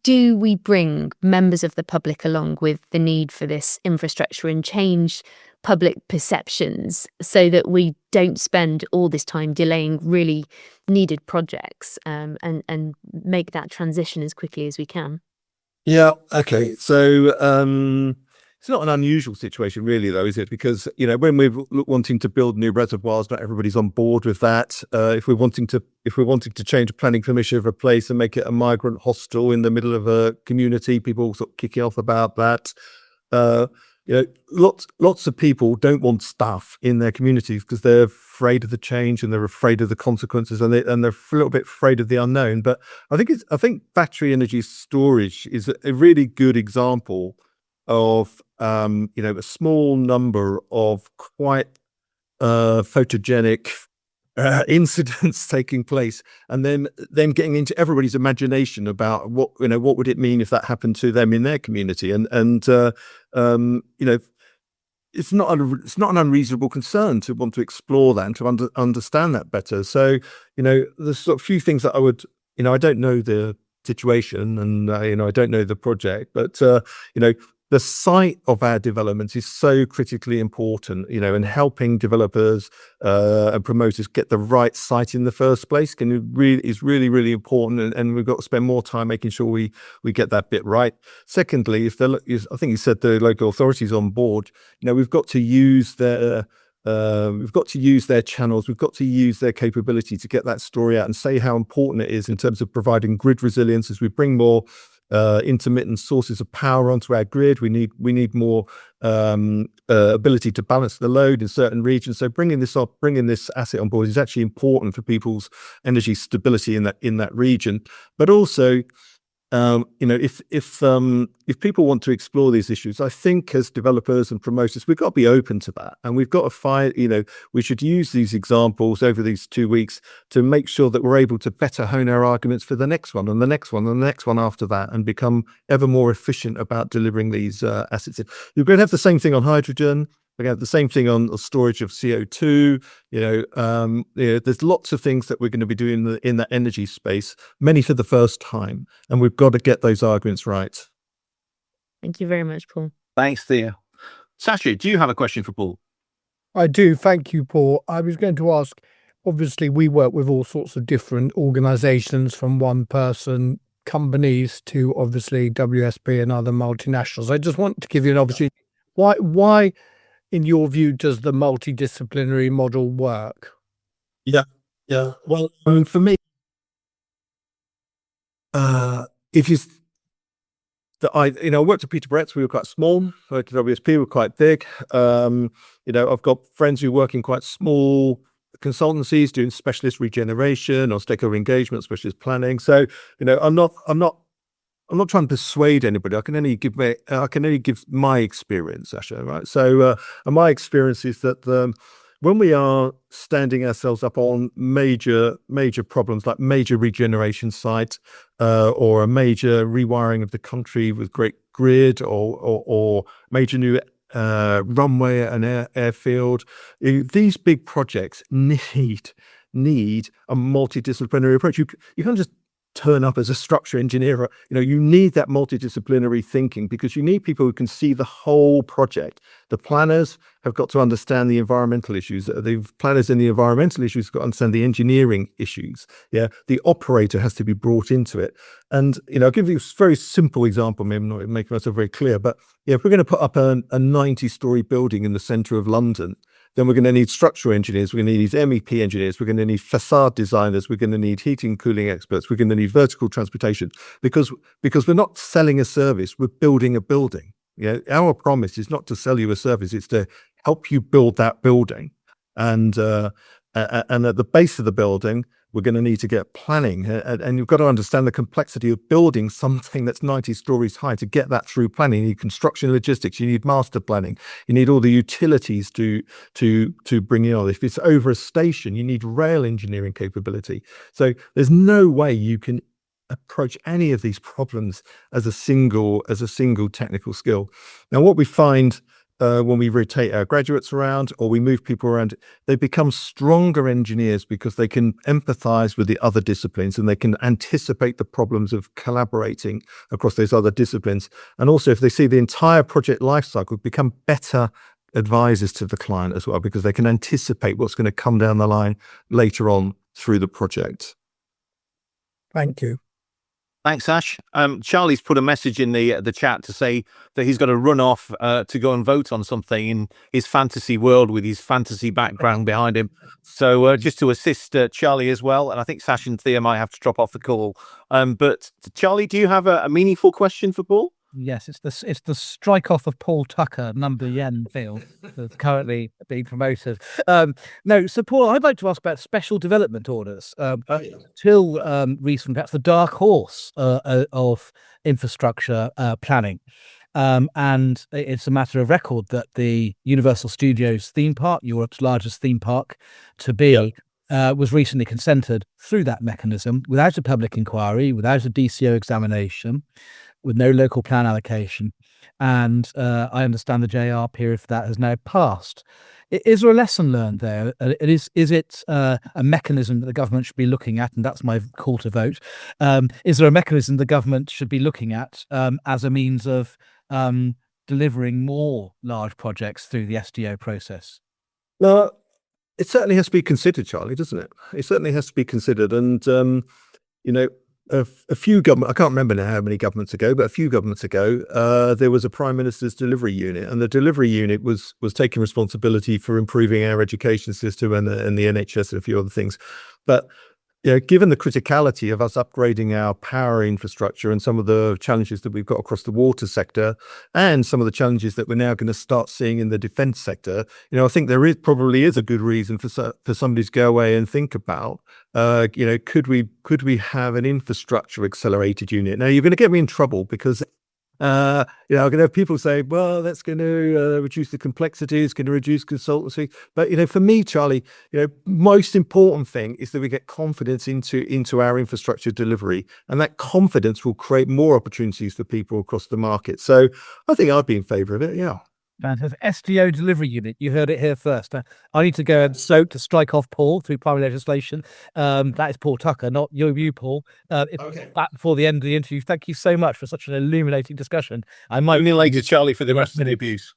do we bring members of the public along with the need for this infrastructure and change public perceptions so that we don't spend all this time delaying really needed projects and make that transition as quickly as we can? Yeah, okay. So it's not an unusual situation really, though, is it? Because, when we're wanting to build new reservoirs, not everybody's on board with that. If we're wanting to change a planning permission of a place and make it a migrant hostel in the middle of a community, people sort of kicking off about that. Lots of people don't want stuff in their communities because they're afraid of the change and they're afraid of the consequences, and they're a little bit afraid of the unknown. But I think battery energy storage is a really good example of a small number of quite photogenic incidents taking place, and then getting into everybody's imagination about what would it mean if that happened to them in their community, and it's not an unreasonable concern to want to explore that and to understand that better. So there's sort of few things that I would I don't know the situation, and I don't know the project, but the site of our developments is so critically important, and helping developers and promoters get the right site in the first place is really, really important. And we've got to spend more time making sure we get that bit right. Secondly, I think you said the local authorities on board, we've got to use their channels. We've got to use their capability to get that story out and say how important it is in terms of providing grid resilience as we bring more intermittent sources of power onto our grid. We need more ability to balance the load in certain regions. So bringing this asset on board is actually important for people's energy stability in that region. But also, if people want to explore these issues, I think as developers and promoters, we've got to be open to that, and we've got to find, we should use these examples over these 2 weeks to make sure that we're able to better hone our arguments for the next one and the next one and the next one after that, and become ever more efficient about delivering these assets. You're going to have the same thing on hydrogen. We're going to have the same thing on storage of CO2. There's lots of things that we're going to be doing in that energy space, many for the first time, and we've got to get those arguments right. Thank you very much, Paul. Thanks, Thea. Sasha, do you have a question for Paul? I do. Thank you, Paul. I was going to ask, obviously, we work with all sorts of different organisations, from one-person companies to obviously WSP and other multinationals. I just want to give you an opportunity. Why, in your view, does the multidisciplinary model work? Yeah. Well, for me, if you, I worked at Peter Brett's. We were quite small. Worked at WSP. We were quite big. I've got friends who work in quite small consultancies doing specialist regeneration or stakeholder engagement, specialist planning. So, I'm not trying to persuade anybody. I can only give my experience, Sasha. Right. So, and my experience is that when we are standing ourselves up on major problems like major regeneration sites, or a major rewiring of the country with great grid, or major new runway and airfield, these big projects need a multidisciplinary approach. You can't just turn up as a structural engineer. You need that multidisciplinary thinking, because you need people who can see the whole project. The planners have got to understand the environmental issues. The planners in the environmental issues have got to understand the engineering issues. Yeah, the operator has to be brought into it. And I'll give you a very simple example. Maybe I'm not making myself very clear, but if we're going to put up a 90-story building in the centre of London, then we're going to need structural engineers, we're going to need MEP engineers, we're going to need facade designers, we're going to need heating and cooling experts, we're going to need vertical transportation, because we're not selling a service, we're building a building. Our promise is not to sell you a service, it's to help you build that building. And at the base of the building, we're going to need to get planning, and you've got to understand the complexity of building something that's 90 stories high. To get that through planning, you need construction logistics, you need master planning, you need all the utilities to bring it on. If it's over a station, you need rail engineering capability. So there's no way you can approach any of these problems as a single technical skill. Now, what we find when we rotate our graduates around or we move people around, they become stronger engineers because they can empathize with the other disciplines and they can anticipate the problems of collaborating across those other disciplines. And also, if they see the entire project lifecycle, become better advisors to the client as well, because they can anticipate what's going to come down the line later on through the project. Thank you. Thanks, Ash. Charlie's put a message in the chat to say that he's got to run off to go and vote on something in his fantasy world with his fantasy background behind him. So just to assist Charlie as well, and I think Sasha and Thea might have to drop off the call. But Charlie, do you have a meaningful question for Paul? Yes, it's the strike off of Paul Tucker, number yen field, that's currently being promoted. No, so Paul, I'd like to ask about special development orders. Till recently, perhaps the dark horse of infrastructure planning. And it's a matter of record that the Universal Studios theme park, Europe's largest theme park to be, was recently consented through that mechanism without a public inquiry, without a DCO examination, with no local plan allocation. And I understand the JR period for that has now passed. Is there a lesson learned there? Is it a mechanism that the government should be looking at? And that's my call to vote. Is there a mechanism the government should be looking at as a means of delivering more large projects through the SDO process? No, it certainly has to be considered, Charlie, doesn't it? It certainly has to be considered. And, a few government, I can't remember now how many governments ago, but a few governments ago, there was a Prime Minister's delivery unit, and the delivery unit was taking responsibility for improving our education system and the NHS and a few other things. But given the criticality of us upgrading our power infrastructure and some of the challenges that we've got across the water sector and some of the challenges that we're now going to start seeing in the defence sector, I think there probably is a good reason for somebody to go away and think about, could we have an infrastructure accelerated unit? Now, you're going to get me in trouble because I'm going to have people say, well, that's going to reduce the complexity, it's going to reduce consultancy. But, for me, Charlie, most important thing is that we get confidence into our infrastructure delivery, and that confidence will create more opportunities for people across the market. So I think I'd be in favour of it, yeah. Fantastic. SDO delivery unit. You heard it here first. I need to go and to strike off Paul through primary legislation. That is Paul Tucker, not you, Paul. Okay. Back before the end of the interview. Thank you so much for such an illuminating discussion. I might Only later, Charlie, for the rest of the abuse.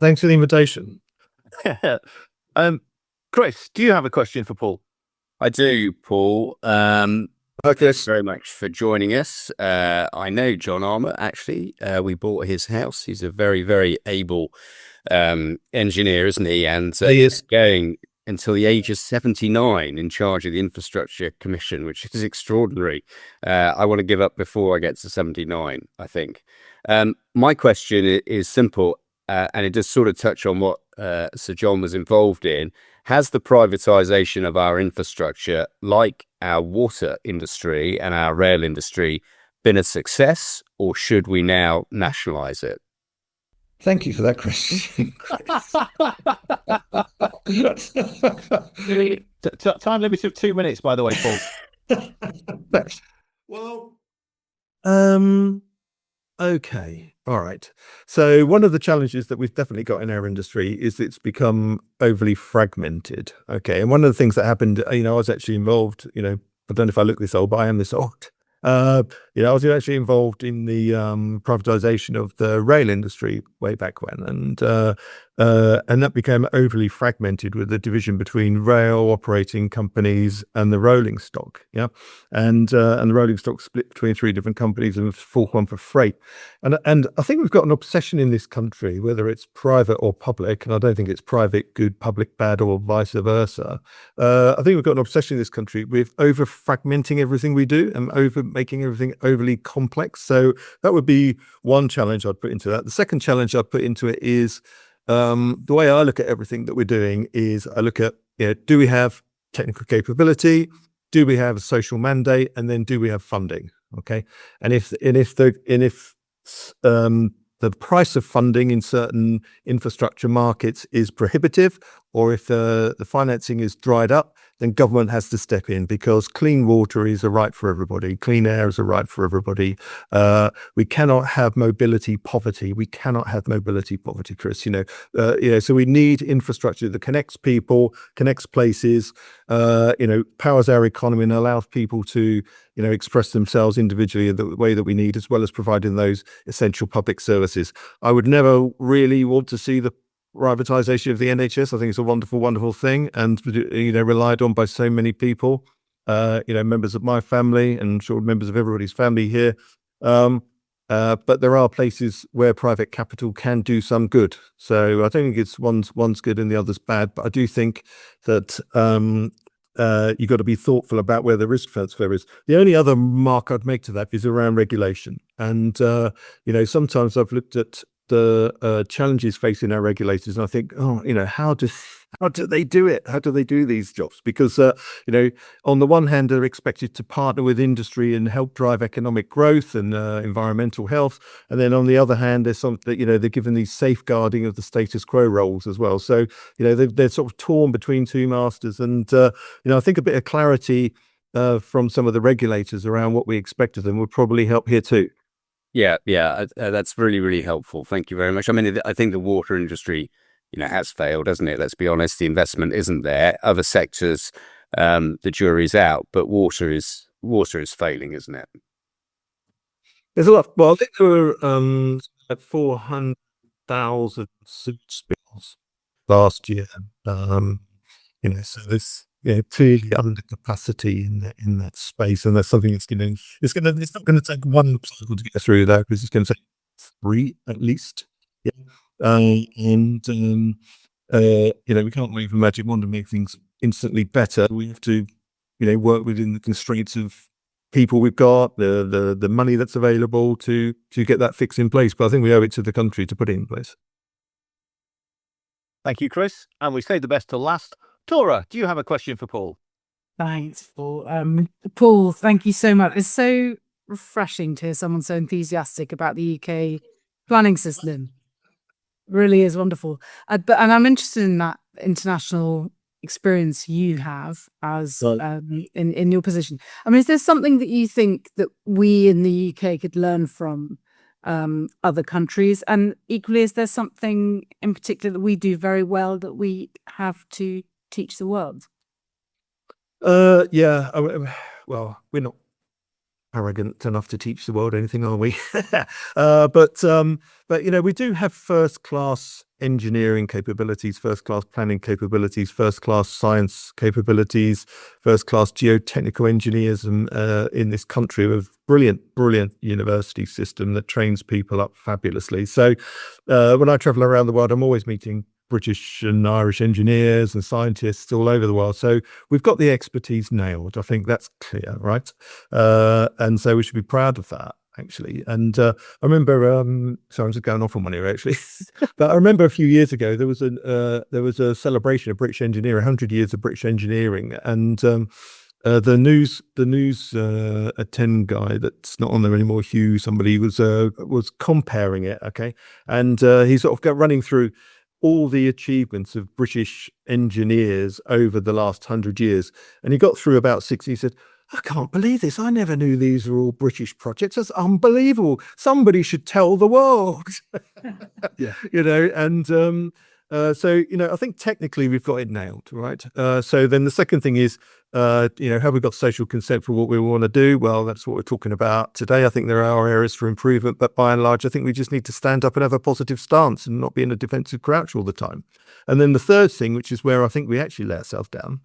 Thanks for the invitation. Chris, do you have a question for Paul? I do, Paul. Thanks very much for joining us. I know John Armour, actually. We bought his house. He's a very, very able engineer, isn't he? And He is. going until the age of 79 in charge of the Infrastructure Commission, which is extraordinary. I want to give up before I get to 79, I think. My question is simple, and it does sort of touch on what Sir John was involved in. Has the privatisation of our infrastructure, like our water industry and our rail industry, been a success, or should we now nationalise it? Thank you for that question. Time limit of 2 minutes, by the way, Paul. Well, okay. All right. So one of the challenges that we've definitely got in our industry is it's become overly fragmented. Okay. And one of the things that happened, I was actually involved, I don't know if I look this old, but I am this old. I was actually involved in the privatization of the rail industry way back when, and that became overly fragmented with the division between rail operating companies and the rolling stock, and the rolling stock split between 3 different companies and full one for freight, and I think we've got an obsession in this country, whether it's private or public, and I don't think it's private good, public bad, or vice versa. I think we've got an obsession in this country with over fragmenting everything we do and over making everything overly complex. So that would be one challenge I'd put into that. The second challenge I'd put into it is the way I look at everything that we're doing is I look at, do we have technical capability? Do we have a social mandate? And then do we have funding? Okay. And if the price of funding in certain infrastructure markets is prohibitive, or if the financing is dried up, then government has to step in, because clean water is a right for everybody. Clean air is a right for everybody. We cannot have mobility poverty. We cannot have mobility poverty, Chris. So we need infrastructure that connects people, connects places, powers our economy and allows people to, express themselves individually in the way that we need, as well as providing those essential public services. I would never really want to see the privatization of the NHS. I think it's a wonderful, wonderful thing, and relied on by so many people. Members of my family, and I'm sure members of everybody's family here. But there are places where private capital can do some good. So I don't think it's one's good and the other's bad. But I do think that you've got to be thoughtful about where the risk transfer is. The only other mark I'd make to that is around regulation. And sometimes I've looked at the challenges facing our regulators, and I think, how do they do it? How do they do these jobs? Because on the one hand, they're expected to partner with industry and help drive economic growth and environmental health, and then on the other hand, they're given these safeguarding of the status quo roles as well. So they're sort of torn between two masters, and I think a bit of clarity from some of the regulators around what we expect of them would probably help here too. Yeah, that's really, really helpful. Thank you very much. I mean, I think the water industry, has failed, hasn't it? Let's be honest. The investment isn't there. Other sectors, the jury's out, but water is failing, isn't it? There's a lot. Well, I think there were 400,000 suit spills last year. So this clearly under capacity in that space, and that's something it's not going to take one cycle to get through that, because it's going to take 3 at least. We can't wave a magic wand to make things instantly better. We have to work within the constraints of people we've got, the money that's available to get that fix in place. But I think we owe it to the country to put it in place. Thank you, Chris. And we saved the best till last. Tora, do you have a question for Paul? Thanks, Paul. Paul, thank you so much. It's so refreshing to hear someone so enthusiastic about the UK planning system. Really is wonderful. And I'm interested in that international experience you have as in your position. I mean, is there something that you think that we in the UK could learn from other countries? And equally, is there something in particular that we do very well that we have to teach the world? Yeah. Well, we're not arrogant enough to teach the world anything, are we? But we do have first class engineering capabilities, first class planning capabilities, first class science capabilities, first class geotechnical engineers in this country with brilliant university system that trains people up fabulously. So when I travel around the world, I'm always meeting British and Irish engineers and scientists all over the world. So we've got the expertise nailed. I think that's clear, right? And so we should be proud of that, actually. And I remember, sorry, I'm just going off on one here, actually. But I remember a few years ago, there was a celebration of British engineering, 100 years of British engineering. And the news 10 guy that's not on there anymore, Hugh, somebody was comparing it, okay? And he sort of got running through all the achievements of British engineers over the last 100 years. And he got through about 60. He said, I can't believe this. I never knew these were all British projects. That's unbelievable. Somebody should tell the world. Yeah. So, I think technically we've got it nailed, right? So then the second thing is, have we got social consent for what we want to do? Well, that's what we're talking about today. I think there are areas for improvement, but by and large, I think we just need to stand up and have a positive stance and not be in a defensive crouch all the time. And then the third thing, which is where I think we actually let ourselves down,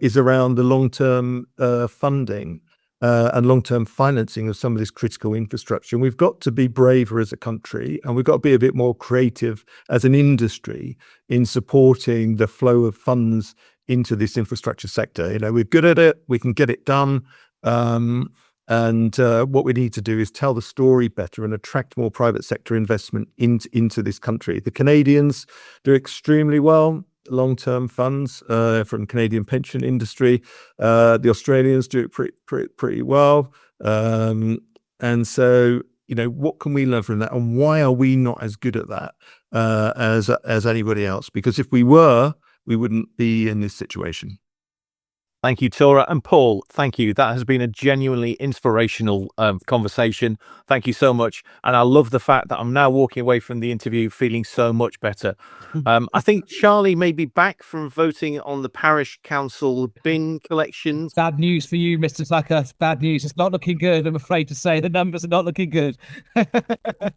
is around the long-term funding and long-term financing of some of this critical infrastructure. And we've got to be braver as a country, and we've got to be a bit more creative as an industry in supporting the flow of funds into this infrastructure sector. We're good at it. We can get it done. And what we need to do is tell the story better and attract more private sector investment into this country. The Canadians do extremely well. Long-term funds from Canadian pension industry. The Australians do it pretty well. And so, what can we learn from that? And why are we not as good at that as anybody else? Because if we were, we wouldn't be in this situation. Thank you, Tora. And Paul, thank you. That has been a genuinely inspirational conversation. Thank you so much. And I love the fact that I'm now walking away from the interview feeling so much better. I think Charlie may be back from voting on the parish council bin collections. Bad news for you, Mr. Tucker. Bad news. It's not looking good, I'm afraid to say. The numbers are not looking good.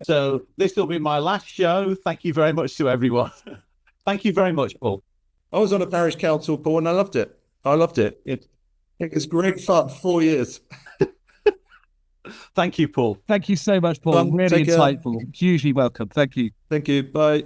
So this will be my last show. Thank you very much to everyone. Thank you very much, Paul. I was on a parish council, Paul, and I loved it. It was great fun. 4 years. Thank you, Paul. Thank you so much, Paul. Really insightful. Hugely welcome. Thank you. Thank you. Bye.